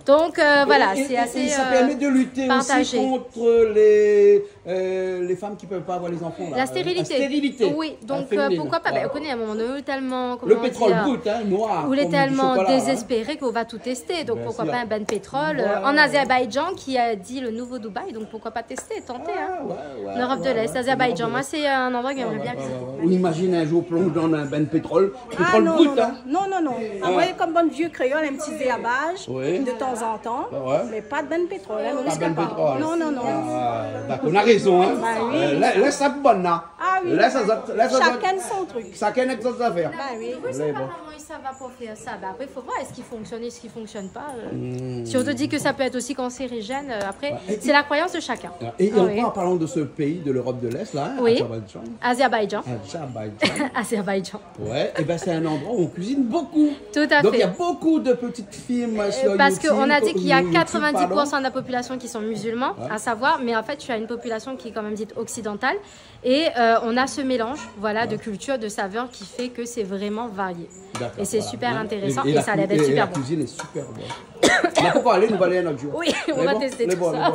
Donc, voilà, c'est assez. Et ça permet de lutter partagé. aussi contre les femmes qui ne peuvent pas avoir les enfants. Là. La stérilité. La stérilité. Oui, donc pourquoi pas? On connaît à un moment donné tellement. Le pétrole brut, noir. Vous êtes tellement désespéré qu'on va tout tester. Donc, pourquoi pas un bain de pétrole en Azerbaïdjan qui a dit le nouveau Dubaï. Donc, pourquoi pas tester, tenter. L'Europe de l'Est, Azerbaïdjan. Moi, c'est un endroit que j'aimerais bien visiter. On imagine un jour plonge dans un bain de pétrole. Pétrole brut, non. Envoyez comme bon vieux créole un petit débâche de temps en temps. Mais pas de bain de pétrole. Pas de bain de pétrole. Non. D'accord, on a raison. Laisse ça pour bonne. Ah oui. Chacun son truc. Chacun a ses affaires. Oui, c'est pas comment ça va pour faire ça. Après, il faut voir est-ce qu'il fonctionne et ce qui ne fonctionne pas. Si on te dit que ça peut être aussi cancérigène, après, c'est la croyance de chacun. Et en parlant de ce pays de l'Europe de l'Est, là, Azerbaïdjan. Ouais, et ben c'est un endroit où on cuisine beaucoup. Tout à fait. Donc il y a beaucoup de petites films sur parce YouTube. qu'on a dit qu'il y a 90% de la population qui sont musulmans, à savoir, mais en fait, tu as une population qui est quand même dite occidentale. Et on a ce mélange de culture, de saveurs qui fait que c'est vraiment varié. Et c'est super intéressant et ça a l'air d'être super bon. La cuisine est super bonne. Mais pourquoi aller, nous va aller un autre jour. Oui, on va tester tout ça.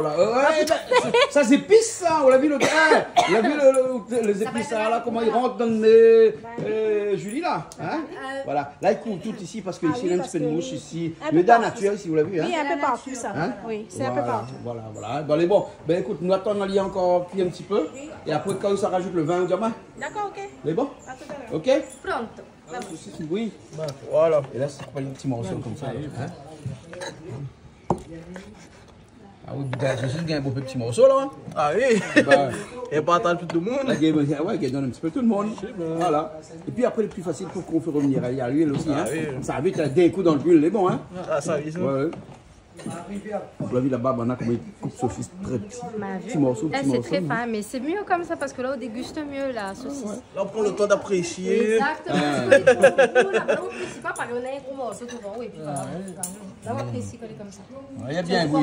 Ça s'épice ça, on l'a vu le gars. On a vu les épices là, comment ils rentrent dans les Julie là. Voilà, là il couvre tout ici parce qu'ici il y a un petit peu de mouche ici. Le dent naturel ici, vous l'avez vu. Oui, un peu partout ça. Oui, c'est un peu partout. Voilà. Bon, ben écoute, nous attendons aller encore cuire un petit peu. Et après quand ça rajoute le vin, on dit d'accord, ok. C'est bon? Ok? Pronto. Oui. Voilà. Et là, c'est pas une petite morceau comme ça. Ah oui, je suis un beau petit morceau là. Ah oui. Et partage tout le monde. Ouais, qui donne un petit peu tout le monde. Voilà. Et puis après, le plus facile pour qu'on fait revenir. Il y a l'huile aussi. Ça a vite des coups dans l'huile, c'est bon. Ah, ça oui, ça. Ouais. Vous l'avez vu là-bas, on a comme une coupe de saucisse très petit morceau. C'est très fin, mais c'est mieux comme ça parce que là on déguste mieux la saucisse. Là on prend le temps d'apprécier. Exactement. Là on apprécie pas parce qu'on a un gros morceau devant. Oui, puis là on apprécie quand elle est comme ça. Il y a bien un goût,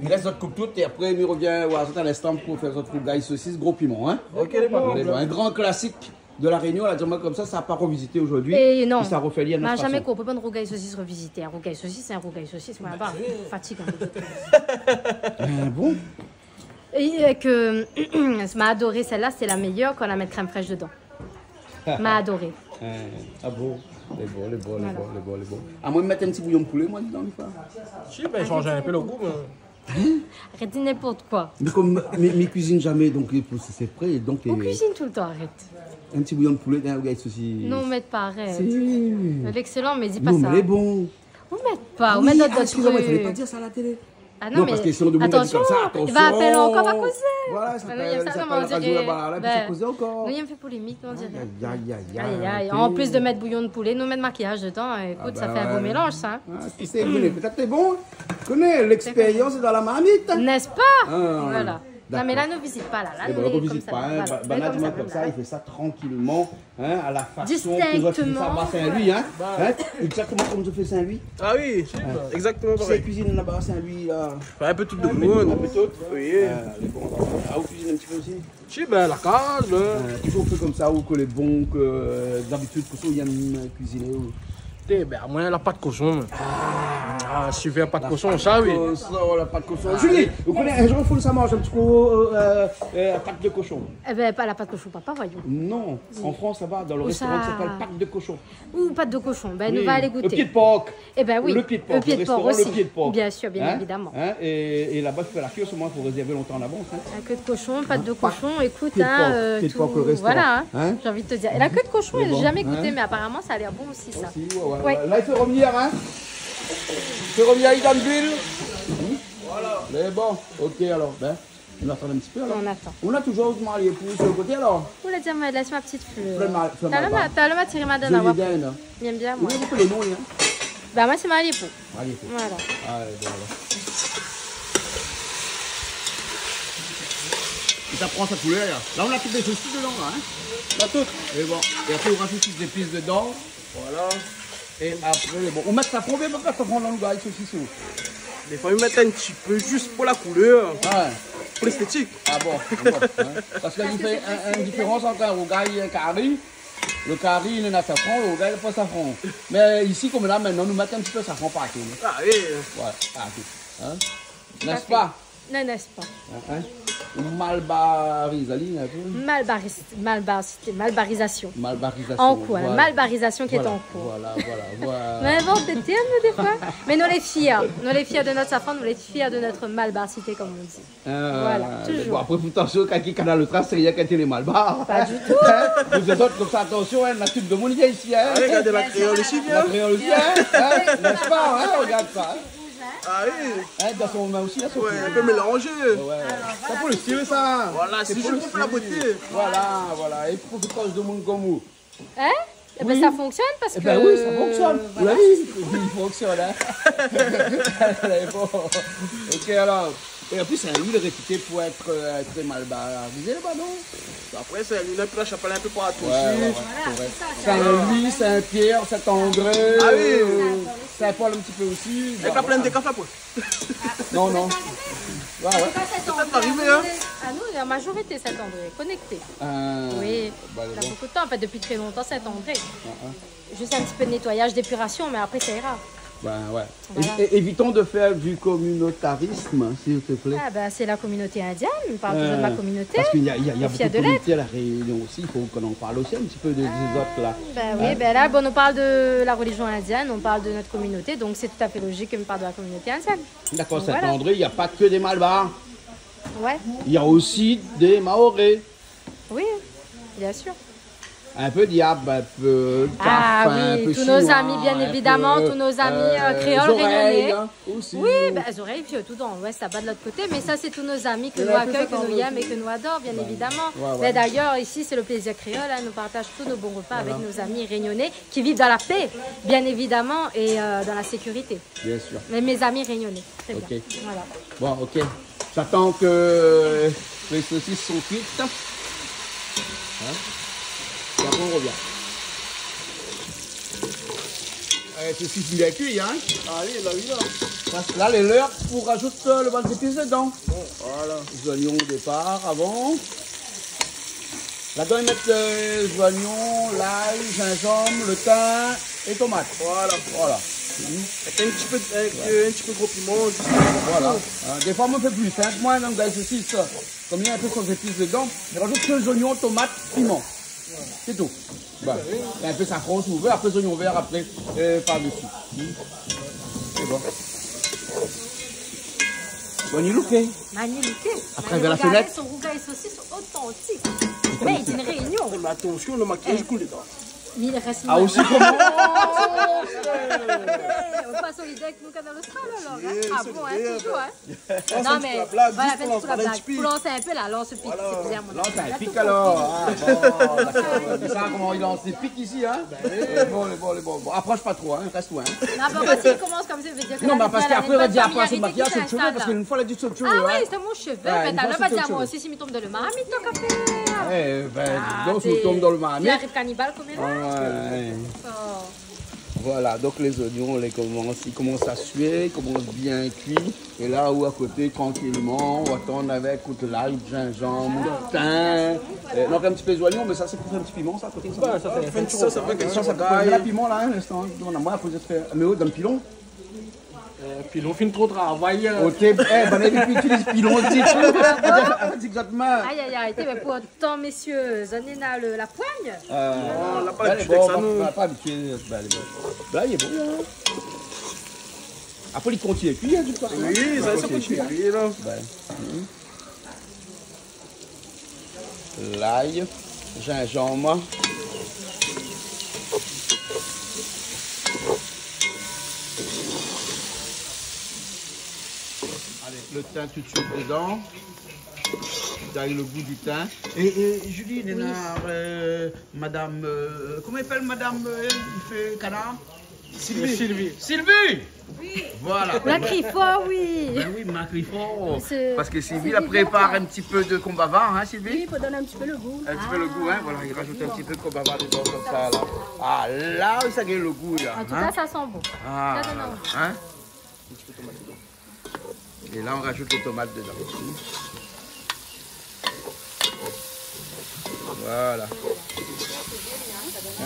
il laisse notre coupe toute et après il revient à l'instant pour faire notre rougail saucisse, gros piment. Ok, les bons. Un grand classique de la Réunion, la dire comme ça n'a pas revisité aujourd'hui. Et non, ça refait lié à notre jamais qu'on peut pas de rougail saucisse revisiter. Un rougail saucisse, c'est un rougail saucisse. Moi, fatigue bon. Et que m'a adoré celle-là, c'est la meilleure quand on la met crème fraîche dedans. M'a adoré. Ah bon. Les bons. À moi, mettre un petit bouillon de poulet, moi, dedans, une fois. Si, ben, changer un peu le goût. Arrête de n'importe quoi. Mais comme mes cuisine jamais, donc c'est prêt. Donc, on cuisine tout le temps, arrête. Un petit bouillon de poulet, d'un rougail saucisse. Non, on met pas, arrête. Si. L'excellent, mais dis pas ça. Non, mais les bons. On met pas, on met notre truc. Excusez-moi, il fallait pas dire ça à la télé. Ah non, mais parce que si on demande attention, comme ça, attention, il va appeler encore, va causer. Voilà, ça causer encore. Nous, il me fait polémique, on dirait. Aïe. En plus de mettre bouillon de poulet, nous mettre maquillage dedans. Écoute, ça fait un beau mélange, ça. Tu sais, peut-être t'es bon. Tu connais, l'expérience est dans la marmite. N'est-ce pas? Voilà. Non, mais là, ne visite pas là. Là, on ne visite pas. Banal comme ça, il fait ça tranquillement, hein, à la façon que je fais ça à Saint-Louis. Hein, exactement comme je fais Saint-Louis. Ah oui, exactement pareil. C'est cuisine là-bas à Saint-Louis. Un peu tout de monde. Un peu tout. Oui. Ah, vous cuisinez un petit peu aussi? Si, ben la case. Toujours fait comme ça, ou que les bons, que d'habitude, que il y a une cuisiner. Ben, moi, la pâte cochon. Ah, si tu fais pas de cochon, ça, oui. La pâte cochon. Julie, vous connaissez un jour, il faut que ça mange un petit peu la pâte de cochon. Eh ben, pas la pâte de cochon, papa, voyons. Non, en France, ça va, dans le restaurant, ça s'appelle pâte de cochon. Ou pâte de cochon, ben, nous va aller goûter. Le pied de porc. Eh ben oui, le pied de porc. Le pied de porc aussi. Le pied de porc. Bien sûr, bien évidemment. Et là-bas, tu fais la queue, au moins, il faut réserver longtemps en avance. La queue de cochon, pâte de cochon, écoute, tout. Voilà, j'ai envie de te dire. Et la queue de cochon, je n'ai jamais goûté, mais apparemment, ça a l'air bon aussi, ça. Là, il faut revenir, hein. Il faut revenir à Idanville. Voilà. Mais bon, ok alors. Ben, on attend un petit peu alors. On attend. On a toujours marié pour sur le côté alors. Vous voulez dire, laisse ma petite fleur. T'as le tiré ma donne. Bien, bien, moi. Vous les noms, hein. Ben, moi, c'est Mariépou. Mariépou. Voilà. Ah, voilà. Et ça prend sa couleur, là. Là, on a toutes les choses dedans, là, hein. Pas toutes. Et bon. Et après, on rajoute toutes les épices dedans. Voilà. Et après, bon, on met ça fond, mais on met ça fond dans le gars, saucisson. Des fois, ils mettent un petit peu juste pour la couleur. Ouais. Pour l'esthétique. Ah bon, hein. Parce qu'il fait une différence entre un rougail et un carré. Le carré, il est à safran, le rougail, il n'est pas safran. Mais ici, comme là, maintenant, nous mettons un petit peu safran partout. Ah oui. Ouais, partout. Hein? N'est-ce pas? Non, n'est-ce pas? Malbarisation. En cours, voilà. Malbarisation qui est en cours. Voilà. On invente des termes des fois. Mais nous les fiers. Nous les fiers de notre safran, nous les fiers de notre malbarcité, comme on dit. Voilà, toujours. Bon, après, attention, quand il a le trace, c'est rien qu'un les malbars. Pas du tout. Vous êtes comme ça, attention, la tube de monde ici. Regardez la créole ici, bien. La créole aussi, n'est-ce pas? Regarde ça. Ah oui. Dans son main aussi, là, ouais, un peu mélangé. C'est pour le style, ça. Voilà, c'est juste pour la beauté. Voilà. Et pour que de monde comme vous. Hein? Eh ben, ça fonctionne parce que... Ben oui, ça fonctionne. Vous l'avez vu? Il fonctionne, hein. Bon. Ok, alors. Et en plus, c'est un huile réputé pour être très mal barisé là-bas, non? Après, c'est une autre chapelle un peu partout. Saint-Louis, Saint-Pierre, Saint-André. Ah oui. Saint-Paul un petit peu aussi. Avec la plaine des cafés, quoi. Non. Ouais. C'est arrivé, hein? À nous, la majorité, Saint-André, connecté. Oui, il y a beaucoup de temps, en fait, depuis très longtemps, Saint-André. Juste un petit peu de nettoyage, d'épuration, mais après, ça ira. Ben ouais. Voilà. Évitons de faire du communautarisme, s'il te plaît. Ah ben, c'est la communauté indienne, on parle toujours de ma communauté. Parce qu'il y a beaucoup de communautés à la Réunion aussi, il faut qu'on en parle aussi un petit peu des autres là. Ben oui, ben là, on parle de la religion indienne, on parle de notre communauté, donc c'est tout à fait logique qu'on parle de la communauté indienne. D'accord, Saint-André, il n'y a pas que des Malbars. Ouais. Il y a aussi des Maorés. Oui, bien sûr. Un peu diable, un peu ah oui, tous nos amis, bien évidemment, tous nos amis créoles réunionnais. Oui, ben, les oreilles, puis tout dans l'ouest, ça va de l'autre côté, mais ça, c'est tous nos amis que nous accueillent, que nous aiment et que nous adorons, bien évidemment. Mais d'ailleurs, ici, c'est le plaisir créole, hein, nous partageons tous nos bons repas avec nos amis réunionnais qui vivent dans la paix, bien évidemment, et dans la sécurité. Bien sûr. Mais mes amis réunionnais, très bien. Voilà. Bon, ok. J'attends que les saucisses sont cuites. Hein? Et après on revient. Ceci c'est bien cuit, hein? Allez, là, oui, là. Parce que là, les leurs, on rajoute le bas d'épices dedans. Bon, voilà. Les oignons au départ, avant. Là-dedans, ils mettent les oignons, l'ail, gingembre, le thym et tomates. Voilà. Avec un petit peu gros piment. Voilà. Des fois, on fait plus. Hein. Moi, dans les saucisses, comme il y a un peu sans épices dedans, je rajoute que les oignons, tomates, piment. C'est tout. Bah, et un peu safran ouvert, après les oignons verts, après par-dessus. C'est bon. Magnilouqué. Après, vers la fenêtre. Son rougail saucisse authentique. Mais il y a une réunion. Mais attention, le maquillage coule dedans. Mais il reste aussi comment On passe au lit avec nous dans l'Australie alors. Ah bon, hein, toujours, hein. Non, mais voilà, faites pour la blague. Pour lancer un peu, là, lance pique, c'est bien. Lance un pique alors. Bon, d'accord. Ça, comment il lance des piques ici, hein. Bon. Approche pas trop, hein, reste loin. Non, mais s'il commence comme ça, il veut dire que. Non, parce qu'après, on va dire après, c'est maquillage, c'est le cheveu, parce qu'une fois, elle a dit sur le cheveu. Ah oui, c'est mon cheveu. Mais t'as pas dit à moi aussi, si il tombe dans le maramite, ton café. Eh ben, donc, on tombe dans le maramite. Il arrive cannibale comme il est. Voilà, donc les oignons, ils commencent à suer, ils commencent bien cuits. Et là où à côté, tranquillement, on va attendre avec l'ail, gingembre, thym. Donc un petit peu d'oignon, mais ça c'est pour faire un petit piment, ça à côté. Ça fait quelque chose. Ça fait la piment là, l'instant. Moi, il faut juste faire. Mais dans le pilon. Pilon fin trop travail. Ok, ben il utilise pilon aussi. Exactement. Aïe, mais pour autant, messieurs, donnez la poigne. On n'a pas l'habitude avec ça, nous. On n'a pas l'habitude. Là, il est bon. Après, il continue à cuire, du coup. Oui, ça continue à cuire, là. L'ail, gingembre. Le thym tout de suite dedans. D'ailleurs le goût du thym. Et Julie, madame. Comment elle s'appelle madame il fait canard? Sylvie. Oui. Voilà. La Grifo, oui. Ben oui, ma Grifo. Parce que Sylvie la prépare un petit peu de combava, hein Sylvie? Oui, pour donner un petit peu le goût. Un petit peu le goût, hein. Voilà, il rajoute un petit peu de combava dedans comme ça là. Ah là, ça gagne le goût là. En tout cas, ça sent bon. Ah, Ça donne envie. hein? Un petit peu de tomate dedans. Et là, on rajoute les tomates dedans. Voilà.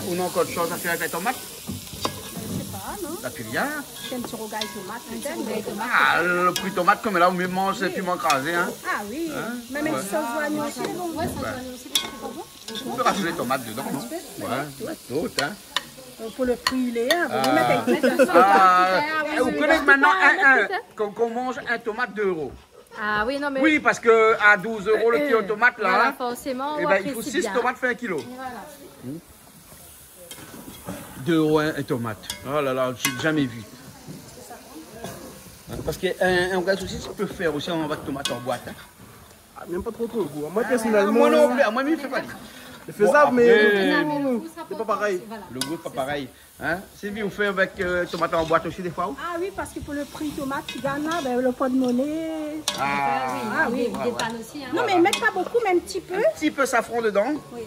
On a encore de choses à faire avec les tomates? Je sais pas, non? T'as plus rien? C'est un petit rogaille tomate. Ah, le plus tomate comme là, on me mange c'est piment crasé, hein? Ah oui, même une sauce d'oignon aussi, c'est bon. Ouais, ça donne aussi, c'est pas bon. On peut rajouter les tomates dedans, non? Ouais, tout, hein? Pour le fruit, il est un. Vous mettez avec vous connaissez maintenant qu'on mange un tomate €2. Ah oui, non mais... Oui, parce qu'à 12 € le kilo de tomate, là, voilà, forcément, il faut 6 tomates faire un kilo. Voilà. 2 € un tomate. Oh là là, j'ai jamais vu. Parce qu'un gaz aussi, tu peux faire aussi un bac de tomate en boîte. Hein. Ah, même pas trop le goût. Moi, personnellement... Moi non plus, moi, il ne fait pas. C'est faisable, mais le goût c'est pas pareil. Le goût n'est pas pareil. Hein? Sylvie, vous faites avec tomate en boîte aussi des fois? Ah oui, parce que pour le prix tomate, tu gagnes ben, le pot de monnaie. Ah oui, des pannes aussi. Hein. Non, mais mettre pas beaucoup, mais un petit peu. Un petit peu safran dedans. Oui.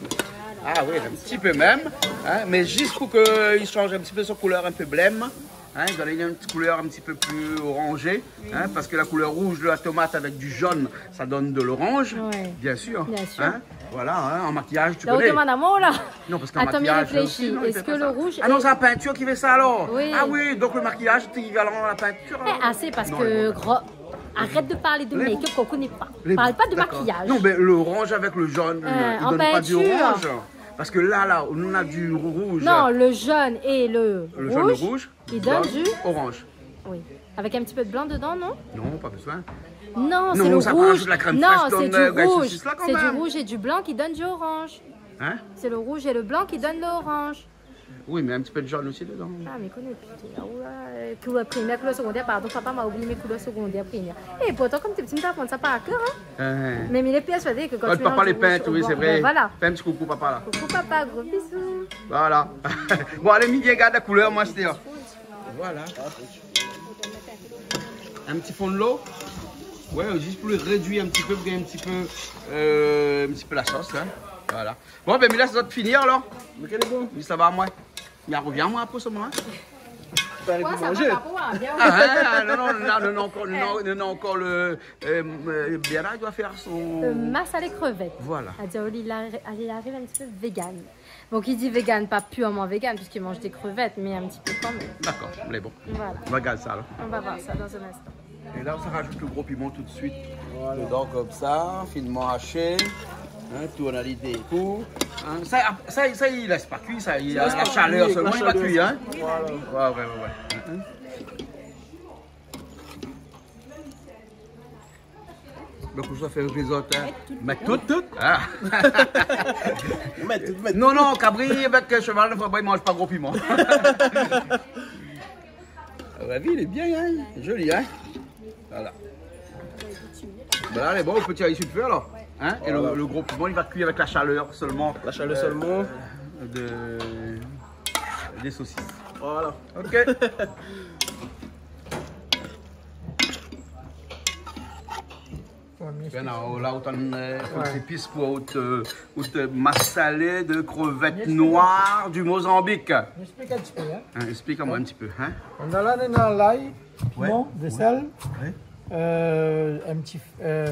Ah oui, un petit peu même. Hein? Mais juste pour qu'il change un petit peu sa couleur un peu blême. Hein, il donne une petite couleur un petit peu plus orangée, hein, parce que la couleur rouge de la tomate avec du jaune, ça donne de l'orange, bien sûr. Bien sûr. Hein, voilà, hein, en maquillage, tu là, connais. Demande à moi, là. Non, parce qu'en attends, maquillage, mais réfléchis. Est-ce que le rouge... Ah non, c'est la peinture qui fait ça alors? Oui. Ah oui, donc le maquillage est équivalent à la peinture. Assez, parce que... Arrête de parler de make-up qu'on ne connaît pas. Parle pas de maquillage. Non, mais l'orange avec le jaune, il ne donne pas du orange. Parce que là, on a du rouge. Non, le jaune et le rouge, il donne du orange. Oui. Avec un petit peu de blanc dedans, non? Non, pas besoin. Non, c'est le rouge. La crème non, c'est du rouge. C'est du rouge et du blanc qui donne du orange. Hein? C'est le rouge et le blanc qui donnent l'orange. Oui, mais un petit peu de jaune aussi dedans. Ah, mais connais plus. Couleur primaire, couleur secondaire, pardon, papa m'a oublié mes couleurs secondaires primaires. Et pourtant, comme t'es petit, tu apprends ça par cœur, hein? Mais il est persuadé que quand tu papa les peintes, oui, c'est vrai. Ben, voilà. Fais un petit coucou, papa, là. Coucou, papa, gros bisous. Voilà. Bon, allez, Midi, regarde la couleur, moi, c'était. Voilà. Un petit fond de l'eau. Ouais, juste pour le réduire un petit peu, pour gagner un petit peu la sauce, hein. Voilà. Bon, ben, Mila, ça doit te finir, alors. Mais quel est bon? Oui, ça va à moi. Il revient, moi, après ce moment. Quoi, ça va pas pouvoir, bien. Non, encore le... Biana doit faire son... Masse à les crevettes. Voilà. Il arrive un petit peu vegan. Donc il dit vegan, pas purement vegan, puisqu'il mange des crevettes, mais un petit peu quand même. D'accord, mais bon. Voilà. On va regarder ça, alors. On va voir ça dans un instant. Et là, on rajoute le gros piment tout de suite. Voilà. Dedans, comme ça, finement haché. Hein, tourne à l'idée et tout. Hein, ça, il laisse pas cuire, ça. Il a la chaleur seulement, il va cuire. Hein. Voilà. Ouais. Donc ça fait le risotto. Mettre tout. Ah. Mettre. Non, cabri avec cheval, il ne mange pas gros piment. La vie, il est bien, hein? Joli, hein? Voilà. Ben là, elle est bon, le petit riz sulfure, alors. Hein? Et le gros piment, il va cuire avec la chaleur seulement. La chaleur seulement. Des saucisses. Voilà. Ok. Bien, là, autant d'épices pour masse salée de crevettes noires du Mozambique. Explique un petit peu. Hein? Explique-moi un petit peu. Hein? On a là dans l'ail, piment, de sel, un petit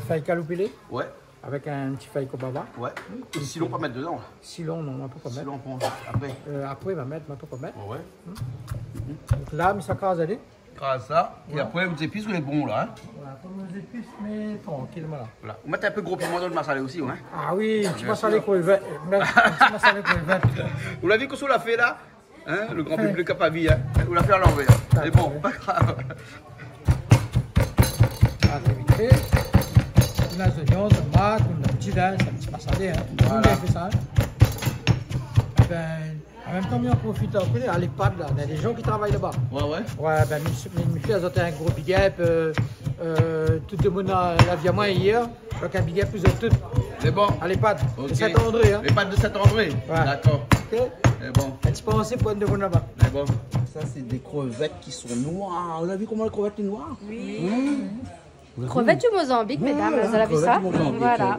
feuille caloupilé. Ouais. Avec un petit feuille cobaba. Ouais. Et silon, on peut mettre dedans. Silon, non, on peut pas mettre. Silon, on peut après. Après, on va mettre, on peut pas mettre. Ouais. Donc là, mais ça crase aller. Crase ça. Et après, vous épices, vous êtes bon là. Hein? Voilà, comme nos épices, mais tranquillement là. Voilà. Vous mettez un peu de gros piment dans le massalé aussi, ouais. Ah oui, un petit massalé crevettes. Vous l'avez vu qu'on l'a fait là? Hein? Le grand public n'a pas vu, hein? Vous l'a fait à l'envers. C'est bon, pas grave. Ah, c'est vite fait. On a des oignons, tomates, on a un petit lait, c'est un petit massalé. Hein. Voilà. On a fait ça. Hein. Ben, en même temps, on profite à l'EHPAD, là. Il y a des gens qui travaillent là-bas. Ouais. Ouais, ben, mes filles, elles ont un gros big up. Tout le monde a vu à moi hier. Donc, un big up, ils ont tout. C'est bon. À l'EHPAD. Okay. De Saint-André. Hein. L'EHPAD de Saint-André. Ouais. D'accord. Ok. C'est bon. Un petit pensée pour une de vous là-bas. C'est bon. Ça, c'est des crevettes qui sont noires. Vous avez vu comment les crevettes sont noires? Oui. Crevettes du Mozambique, mesdames, vous avez vu ça?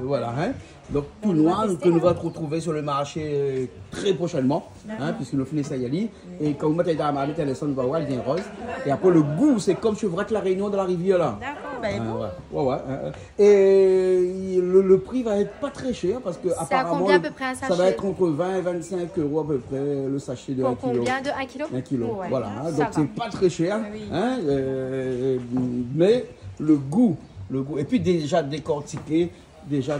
Voilà, hein. Donc tout noir que nous allons retrouver sur le marché très prochainement, hein, puisque nous finissons à y aller. Et quand vous mettez dans la marmite, elle va voir, elle devient rose. Et après le goût, c'est comme chevrette la Réunion de la rivière là. D'accord, ben bon. Et le prix va être pas très cher parce que c'est à combien à peu près un sachet? Ça va être entre 20 et 25 euros à peu près le sachet de 1 kg. Combien de 1 kg? 1 kg. Ouais. Voilà, hein, donc c'est pas très cher, hein, mais le goût, et puis déjà décortiqué. Déjà,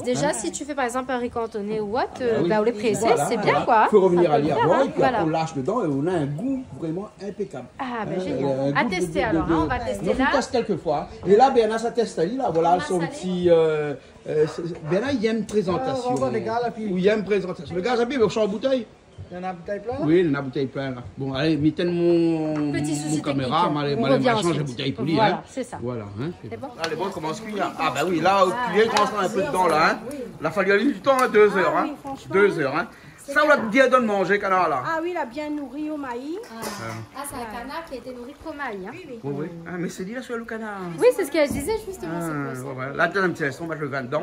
déjà si tu fais par exemple un riz cantonné ou autre, on les pressé, c'est bien quoi. Il faut revenir à l'y avoir et puis on lâche dedans et on a un goût vraiment impeccable. Ah ben génial. À tester alors, on va tester là. On teste quelques fois. Et là, Bernard, ça teste là, voilà son petit... Bernard, il aime présentation. Il aime présentation. Le gars, ça il veut en bouteille. Il y en a une bouteille plein? Oui, il y en a une bouteille plein là. Bon, allez, mettez mon caméra, on va changer de bouteille pour lui. Voilà, c'est ça. Voilà, hein. C'est bon? Allez, bon, on commence à cuire. Ah, bah oui, là, au cuire, il commence à un peu dedans là. Hein. Il a fallu aller du temps à 2 heures. Hein. 2 heures. Hein. Ça, on l'a bien donné de manger, canard là. Ah oui, il a bien nourri au maïs. Ah, c'est un canard qui a été nourri au maïs. Hein. Oui. Ah, mais c'est dit là sur le canard. Oui, c'est ce que je disais justement. Là, tu as un petit instant, on va le vin dedans.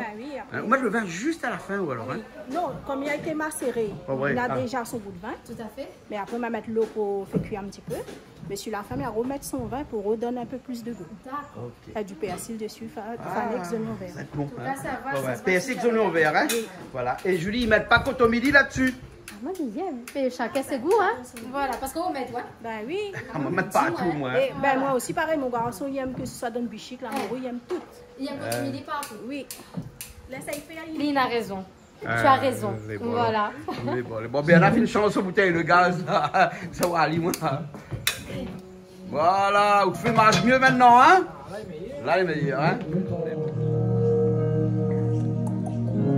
On va le vin juste à la fin ou alors? Hein. Non, comme il a été macéré, il a déjà son goût de vin. Tout à fait. Mais après, on va mettre l'eau pour faire cuire un petit peu. Mais sur la fin, il va remettre son vin pour redonner un peu plus de goût. D'accord. Il y a du persil dessus, Fanex oignon vert. C'est bon. Persil oignon vert, hein. Voilà. Et Julie, ils mettent pas cotomidi là-dessus? Moi, j'aime. Chacun ses goûts, hein. Voilà, parce qu'on met, ouais. Ben oui. On ne met pas tout, moi. Et, ben moi aussi, pareil, mon garçon, il aime que ce soit donne bichic, l'amoureux, il aime tout. Il aime cotomidi partout. Oui. Laisse faire. Lynn a raison. Tu as raison. Voilà. Bon, bien, on a fait une chance aux bouteilles de gaz. Ça va aller, moi. Voilà, vous pouvez marcher mieux maintenant, hein? Là, il est meilleur, hein?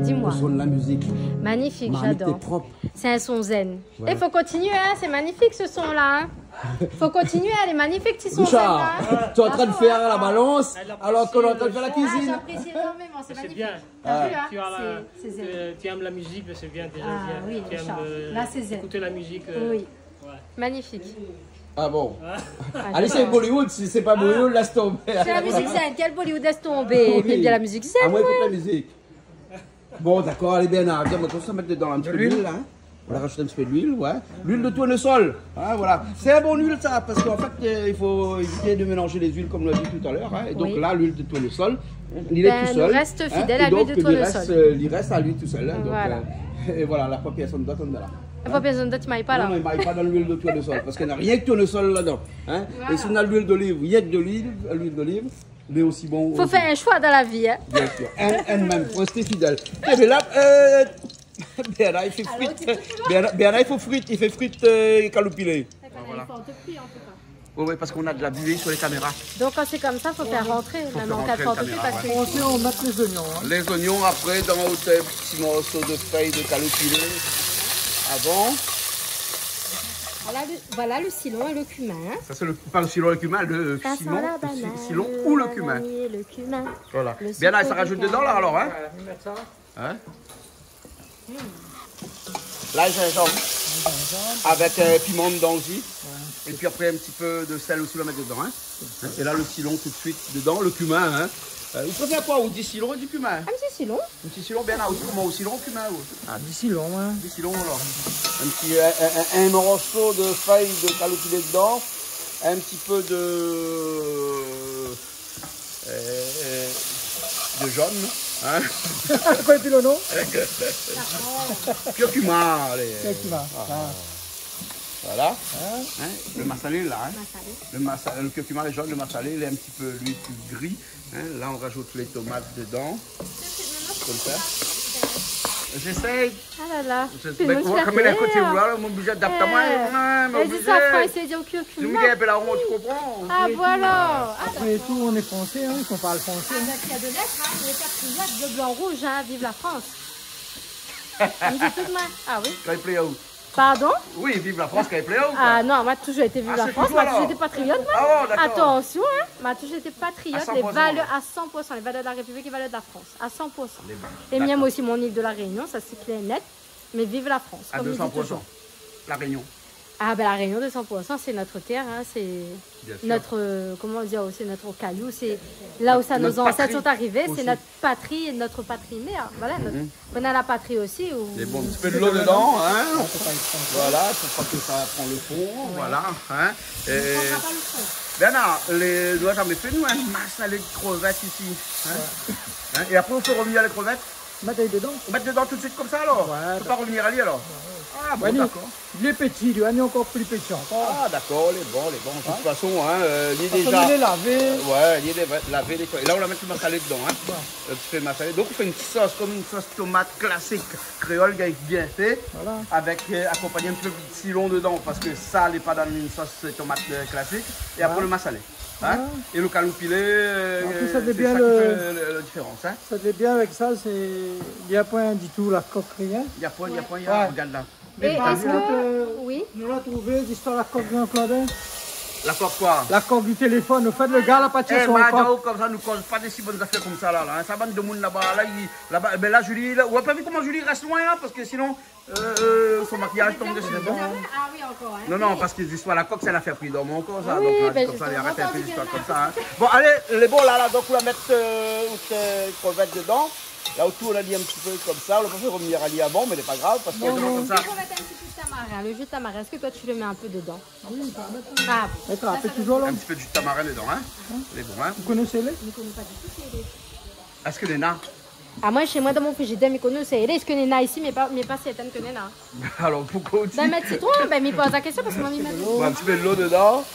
Dis-moi. Le son de la musique. Magnifique, j'adore. C'est un son zen. Il faut continuer, hein? C'est magnifique ce son-là. Hein? Faut continuer, elle est magnifique, ce son Richard, tu es en train de faire la balance alors qu'on est en train de faire la cuisine. J'apprécie énormément, c'est magnifique. Tu aimes la musique, c'est bien déjà. Ah oui, Richard. Là, c'est zen. Écouter la musique. Oui. Magnifique. Ah bon? Allez, c'est Bollywood, si c'est pas Bollywood, laisse tomber. C'est la musique zen. Quel Bollywood laisse tomber? Il y a la musique zen. Ah, moi, écoute la musique. Bon, d'accord, allez, Bernard, on va tout mettre dedans un petit peu d'huile, hein. On va rajouter un petit peu d'huile, ouais. L'huile de tournesol, hein, voilà. C'est un bon huile, ça, parce qu'en fait, il faut éviter de mélanger les huiles, comme on l'a dit tout à l'heure. Hein. Et donc là, l'huile de tournesol, il est tout seul. Il reste fidèle à l'huile de tournesol. Il reste à l'huile tout seul. Hein, voilà. Donc, et voilà, la première personne d'autre, on est là. La première personne d'autre, tu m'ailles pas là. Non, il ne m'aille pas dans l'huile de tournesol, parce qu'il n'y a rien que tournesol là-dedans. Hein. Voilà. Et si on a l'huile d'olive, il y a de l'huile d'olive. Mais aussi bon. Faut faire un choix dans la vie. Hein. Bien sûr. Un-même, faut rester fidèle. Et là, Bernard, il fait frites. Bernard, il fait frites. Il fait frites caloupilées. Voilà. Il faut en te pris, en tout cas. Oui, parce qu'on a de la buée sur les caméras. Donc quand c'est comme ça, il faut faire rentrer, même en cas de photocopie. Parce que... Ensuite, on met les oignons. Hein. Les oignons, après, dans des petits morceaux de feuilles de calopilé. Avant. Voilà le cilon et le cumin. Ça, c'est pas le cilon et le cumin, le cilon ou le cumin. Le cumin. Voilà. Bien là, ça rajoute dedans, là, alors, hein? Hein? Là, gingembre. Avec piment dedans aussi. Et puis après, un petit peu de sel aussi, on va mettre dedans, hein? Et là, le cilon tout de suite dedans, le cumin, hein? Vous préférez quoi? Ou du cilon et du cumin? Un petit cilon. Un petit cilon, bien là, aussi, comment? Au cilon, au cumin, ou? Ah, du cilon, hein. Du cilon, alors. Un morceau de feuilles de calopilé dedans. Un petit peu de jaune, hein? Quoi est-il le nom? Curcuma, allez. Curcuma. Voilà. Hein? Le massalé là. Hein? Le curcuma est jaune, le massalé il est un petit peu lui plus gris. Hein? Là on rajoute les tomates dedans. Comme ça. J'essaye. Ah là là. Mais comme elle est à côté là, mon budget d'adapter moi. Elle dit ça français, elle dit au curcuma. Tu la honte, tu comprends? Ah voilà. Après tout, on est français, hein, on parle français. Il y a de lettres, hein, les patriotes, bleu, blanc, rouge, hein, vive la France. Il dit tout de même. Ah oui. Quand il plaît où? Pardon? Oui, vive la France, quand il plaît où? Ah non, moi toujours été vive la France, moi toujours été patriote. Ah bon, d'accord. Attention, hein, moi toujours été patriote, À les valeurs à 100%, les valeurs de la République et les valeurs de la France, à 100%. Et mieux aussi mon île de la Réunion, ça c'est clair et net, mais vive la France. À 200%. La Réunion. Ah ben la Réunion 200%, c'est notre terre, hein, c'est notre, comment dire, c'est notre caillou, c'est là où ça, nos ancêtres sont arrivés, c'est notre patrie et notre patrie mère. Voilà, on a la patrie aussi. Et bon, un petit peu de l'eau dedans, hein. Voilà, pour pas que ça prend le fond, voilà. Hein. Bernard, nous avons fait nous un massalé de crevettes ici. Hein. Et après on peut revenir à les crevettes. Mettre dedans. Mettre dedans tout de suite comme ça alors. Ouais, on peut pas revenir à lui alors. Ah bon, d'accord. Il est petit, il est encore plus petit encore. Ah d'accord, les bons. De toute façon, hein, il est déjà... Il est lavé. Ouais, il est lavé. Et là, on va mettre le massalé dedans. Hein. Un petit peu de massalé. Donc, on fait une sauce, comme une sauce tomate classique, créole, bien fait. Voilà. Avec, accompagné un peu de cilon dedans, parce que ça n'est pas dans une sauce tomate classique. Et après, le massalé. Hein? Et le calopilé, ça fait bien la différence. Hein? Ça fait bien avec ça, il n'y a pas du tout la coque, rien. Il n'y a pas, regarde là. Et est-ce que... Oui. Nous l'avons trouvé, l'histoire de la coque d'un Claudin. La coque quoi? La coque du téléphone. Au fait, le gars, la partie son coque. Comme ça, nous cause pas des si bonnes affaires comme ça là. Ça va de monde là-bas. Là, là, Julie, on n'a pas vu comment Julie reste loin là, parce que sinon, son maquillage tombe dessus. Ah oui, encore. Hein. Non, parce que l'histoire la coque, c'est l'affaire pris dans mon corps, ça. Oui, donc, là, comme ça, il arrête un peu l'histoire comme ça. Hein. Bon, allez, les bons là, donc on va mettre les crevettes dedans. Là autour, on a dit un petit peu comme ça. On a pas fait revenir à l'y avant, mais c'est pas grave, parce que comme ça. On va mettre un petit peu de tamarin. Le jus de tamarin, est-ce que toi, tu le mets un peu dedans? Oui, on va mettre Ah, toujours là. Un petit peu de jus de tamarin dedans, hein. Les bons, hein. Vous connaissez-les? Je ne connais pas du tout ces lait. Est-ce que les nains? Ah, moi, chez moi, dans mon frigidaire, je connais ces lait. Est-ce que les nains ici, mais pas certaines que les nains? Alors, pourquoi aussi? Ben, mettre citron, ben, me pose la question parce que moi, met l'eau. Un petit peu de l'eau dedans.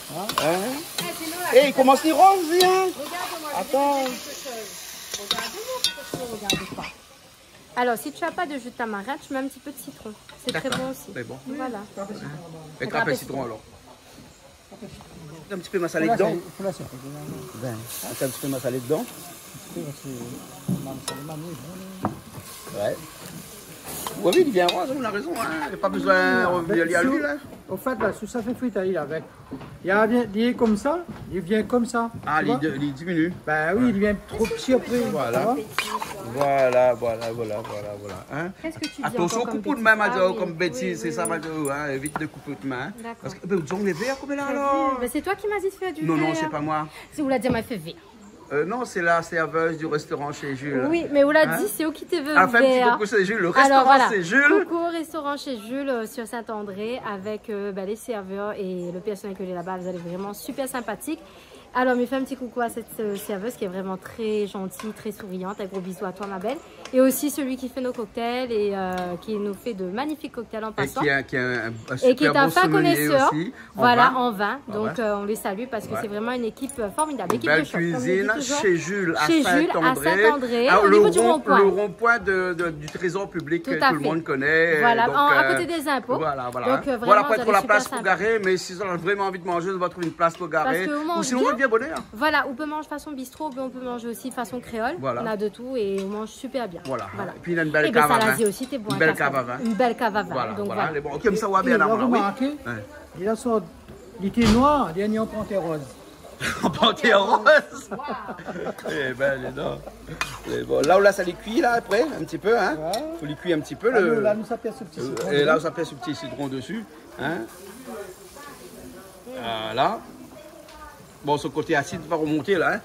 Et il commence les roses, hein. Attends. Regarde pas. Alors, si tu n'as pas de jus de tamarin, tu mets un petit peu de citron. C'est très bon aussi. C'est bon. Voilà. Et crapé le citron alors. Un petit peu massalé dedans. Il faut la serre. Un petit peu massalé dedans. Ouais. Oui, il vient rose, on a raison. Il n'y a pas besoin de revenir à l'huile. Au fait, là, si ça fait frite à l'huile avec, il est comme ça, il vient comme ça. Ah, il diminue. Ben oui, il devient trop petit après. Voilà. Voilà. Hein? Qu'est-ce que tu dis? Attention, coupe de main, comme bêtise, c'est ça, hein? Évite de couper de main. Parce que, vous avez les verres, comme là, alors? C'est toi qui m'as dit de faire du verre. Non, c'est pas moi. Vous l'a dit, elle m'a fait verre. Non, c'est la serveuse du restaurant chez Jules. Oui, mais vous l'a dit, c'est où qui te veut enfin, un petit coucou chez Jules. Le restaurant, voilà. c'est Jules. Coucou au restaurant chez Jules sur Saint-André avec les serveurs et le personnel que j'ai là-bas. Vous allez vraiment super sympathique. Alors, me fais un petit coucou à cette serveuse qui est vraiment très gentille, très souriante. Un gros bisou à toi, ma belle. Et aussi celui qui fait nos cocktails et qui nous fait de magnifiques cocktails en passant. Et qui est un fin connaisseur, aussi, voilà, en vin. Donc, on les salue parce que c'est vraiment une équipe formidable. Équipe belle de choc, cuisine chez Jules à Saint-André. Ah, au niveau du rond-point. Le rond-point du trésor public que tout le monde connaît. Voilà, donc, à côté des impôts. Voilà. Donc, vraiment, voilà, pas trop la place sympa. pour garer, mais si on a vraiment envie de manger, on va trouver une place pour garer. Ou sinon, on va bien bonner. Hein. Voilà, on peut manger façon bistrot, on peut manger aussi façon créole. Voilà. On a de tout et on mange super bien. Voilà. Et puis, il a une belle cave à vin. Aussi, t'es bon. Une belle cave à vin. Une belle cave à vin. Voilà, donc voilà. Bon, comme ça, on va bien avoir. Oui. Il a son liquide noir, dernier en panthère rose. En panthère rose. Eh ben, là, là, ça les cuit, là, après, un petit peu, hein. Il faut les cuire un petit peu. Là, nous, ça pèse ce petit citron. Et là, ça pèse ce petit citron dessus, hein. Voilà. Bon, ce côté acide va remonter, là, hein.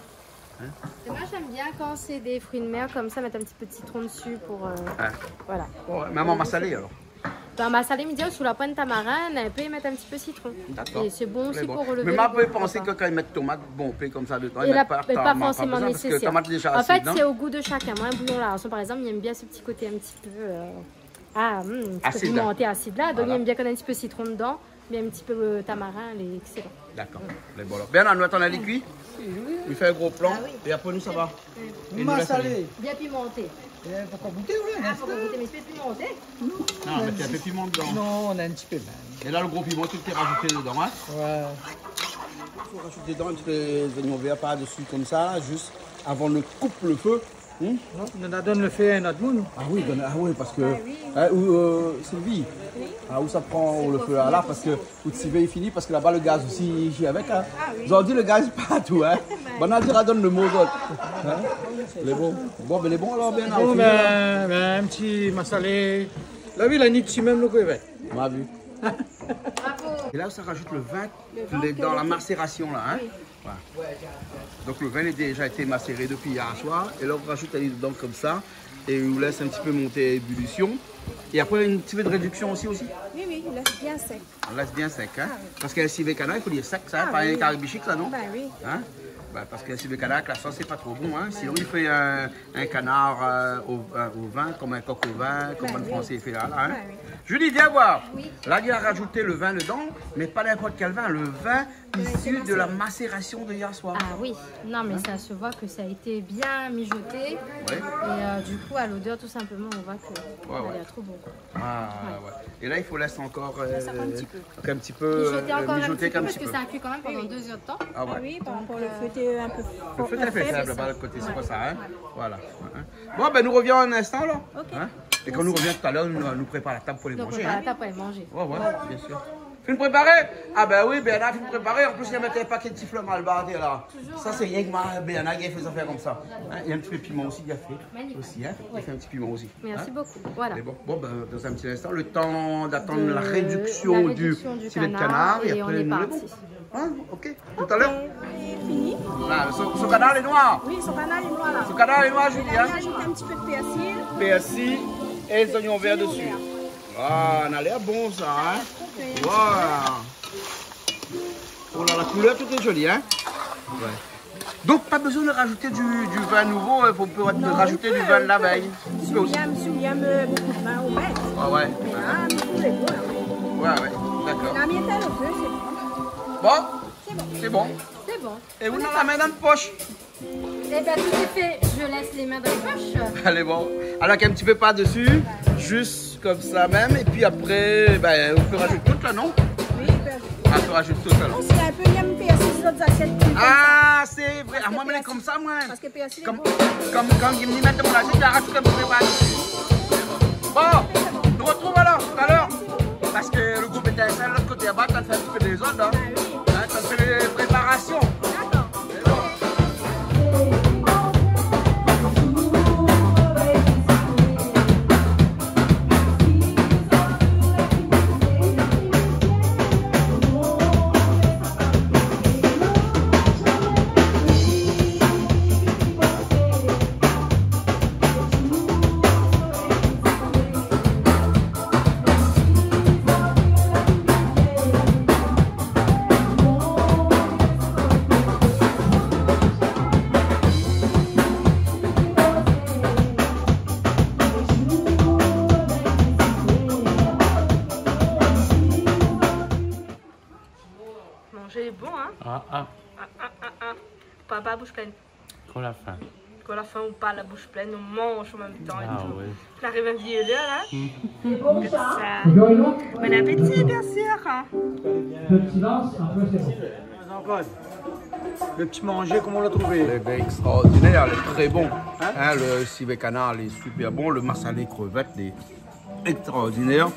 Et moi, j'aime bien quand c'est des fruits de mer, comme ça, mettre un petit peu de citron dessus pour... Voilà. Bon, maman m'a salé, alors. Dans ma salée midi, sous la pointe tamarin, on peut y mettre un petit peu de citron. D'accord. Et c'est bon aussi pour relever. Mais moi, je peux penser que quand ils mettent tomate, bon, on peut comme ça dedans. Et pas forcément nécessaire. Déjà en fait, acide, c'est au goût de chacun. Moi, un bouillon là, par exemple, il aime bien ce petit côté un petit peu... acide. Pimenté acide là. Donc, il aime bien qu'on ait un petit peu de citron dedans. Mais un petit peu tamarin, elle est excellente. D'accord. Bien, nous attendons les cuits. Il fait un gros plan. Et après, nous, ça va. Et nous, salé. Bien pimenté. Faut pas goûter, oui. Faut pas goûter, mais c'est pimenté. Non, mais il y a un peu de piment dedans. Non, on a un petit peu. Et là, le gros piment, tout est rajouté dedans, hein. Ouais. Il faut rajouter dedans un petit peu des oignons verts par-dessus, comme ça, juste avant de couper le feu. Non, on a donné le feu à notre monde. Ah oui, parce que... Sylvie, où ça prend le feu là, parce que tout civet est fini, parce que là-bas le gaz aussi j'y avec. Hein. Ils ont dit le gaz partout. Hein. Bon, on dira donne le mot d'autre. Hein? Il est bon. Bon, mais il est bon alors, bien. Bon, un petit massalé. Là, oui, la nuit, tu même le couille. On vu. Et là, ça rajoute le vin dans la macération là. Hein. Voilà. Donc le vin a déjà été macéré depuis hier soir. Et là, on rajoute un dedans comme ça. Et on laisse un petit peu monter l'ébullition. Et après, une petite peu de réduction aussi. Oui, il laisse bien sec. On laisse bien sec, hein? Oui. Parce qu'un civet canard, il faut dire sec, ça, pas un caribichique, ça, non? Oui. Hein? Parce qu'un civet canard, la sauce, c'est pas trop bon, hein? Sinon, il fait un canard au vin, comme un coq au vin, comme un français fait là, hein? Julie, viens voir. Oui. Là, il a rajouté le vin dedans, mais pas n'importe quel vin, le vin issu de la macération de hier soir. Ah oui, non mais ça se voit que ça a été bien mijoté. Et du coup, à l'odeur, tout simplement, on voit que il y a trop bon. Et là, il faut laisser encore un petit peu mijoter parce que ça a cuit quand même pendant 2 heures de temps. Ah ouais. Oui, pour le feu un peu le feu est faible là-bas de l'autre côté, c'est pas ça, hein? Voilà. Bon, ben nous revenons un instant là. Hein? Et quand nous reviens tout à l'heure, nous prépare la table pour les manger. La table pour les manger. Ouais, bien sûr. Film préparé? Ah ben oui, Bernard, film préparé. En plus, il y a un paquet de petits fleurs mal bardés là. Ça, c'est rien que Bernard qui a fait des affaires comme ça. Hein? Il y a un petit peu de piment aussi, il a fait. Aussi, hein? Il a fait un petit piment aussi. Merci beaucoup. Voilà. Bon, ben, dans un petit instant, le temps d'attendre la réduction du filet de canard. Et on est parti. Hein? Ok, tout à l'heure. Fini. Là, son canard est noir. Oui, son canard est noir là. Son canard est noir, Julie. On a ajouté un petit peu de persil. Persil et les oignons verts dessus. Ah, on a l'air bon ça, hein? Voilà. Oh là, la couleur, tout est joli, hein? Ouais. Donc, pas besoin de rajouter du vin nouveau, il faut rajouter du vin de la veille. Si on aime beaucoup de vin au vin. Ah ouais. Ouais, d'accord. La mienne est le feu, c'est bon. Bon, c'est bon. C'est bon. Et vous n'avez la main dans la poche? Eh bien, tout est fait. Je laisse les mains dans les poches. Allez, bon. Alors qu'il y a un petit peu pas dessus, juste comme ça même. Et puis après, ben, on peut rajouter tout là, non? Oui, on peut rajouter. Ah, on peut rajouter tout là. On serait un peu miam persil, les autres assiettes. Ah, c'est vrai. Ah, moi, mais comme ça, moi. Parce que persil comme ils me mettent dans mon assiette, il rajouté un peu de dessus. Bon, nous retrouvons alors tout à l'heure. Parce que le groupe était de l'autre côté là-bas, quand on fait un petit peu des autres. Hein. Quand on fait les préparations. Pas bouche pleine. Quand la faim. Quand la faim ou pas la bouche pleine, on mange en même temps et tout. Ouais. On arrive à vieillir là. C'est ça. Bon appétit, bien sûr. Le silence, un peu c'est bon. Le petit manger, comment on l'a trouvé? Il est extraordinaire, il est très bon. Hein, le civet canard, il est super bon. Le massalé crevette, il est extraordinaire.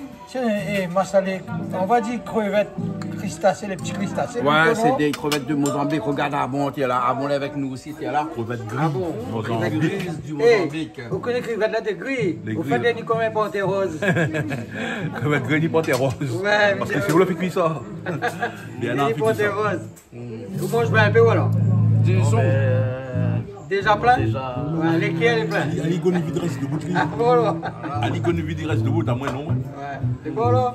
Massalé, on va dire crevettes, crustacés, les petits crustacés. Ouais, c'est des crevettes de Mozambique. Regarde, Abon, tu es là. Abon est avec nous aussi, tu es là. Crevettes grises. Crevettes grises du Mozambique. Vous connaissez crevettes là, t'es gris. Vous faites des Nicolas Panthère rose. Crevettes grises, Panthère rose. Ouais, parce que si vous le faites cuire ça. Bien entendu. Panthère rose. Vous mangez bien un peu, voilà. Déjà plein? Déjà. Ouais, lesquels est plein? Ali connaît vide reste debout. Ah, voilà. Ali connaît vide reste debout, à moins non. Ouais. C'est bon là?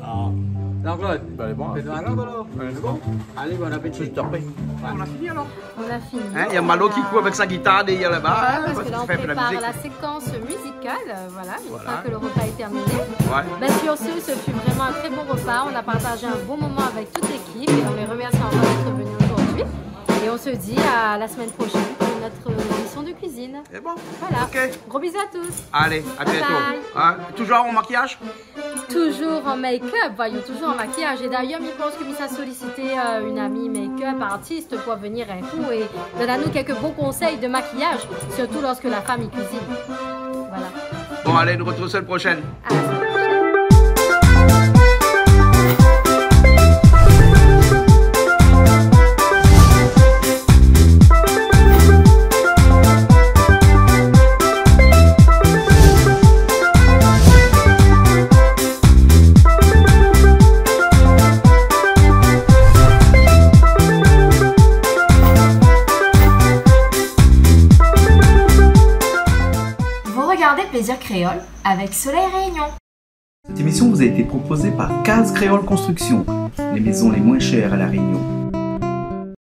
Jean-Claude? Ben, bon. C'est bon? Allez, bon appétit. On a fini alors? On a fini. Il y a Malo qui court avec sa guitare derrière là-bas. Parce que là, on prépare la séquence musicale. Voilà, une fois que le repas est terminé. Ben, sur ce fut vraiment un très bon repas. On a partagé un bon moment avec toute l'équipe et on les remercie encore d'être venus aujourd'hui. Et on se dit à la semaine prochaine pour notre émission de cuisine. C'est bon. Voilà. Okay. Gros bisous à tous. Allez, à bientôt. Hein? Toujours en maquillage? Toujours en make-up, voyons, toujours en maquillage. Et d'ailleurs, je pense que Miss a sollicité une amie make-up artiste pour venir un coup et donner-nous quelques bons conseils de maquillage, surtout lorsque la femme y cuisine. Voilà. Bon, allez, nous retrouvons la semaine prochaine. À la semaine prochaine. Plaisir Créole avec Soleil Réunion. Cette émission vous a été proposée par Case Créole Construction, les maisons les moins chères à La Réunion.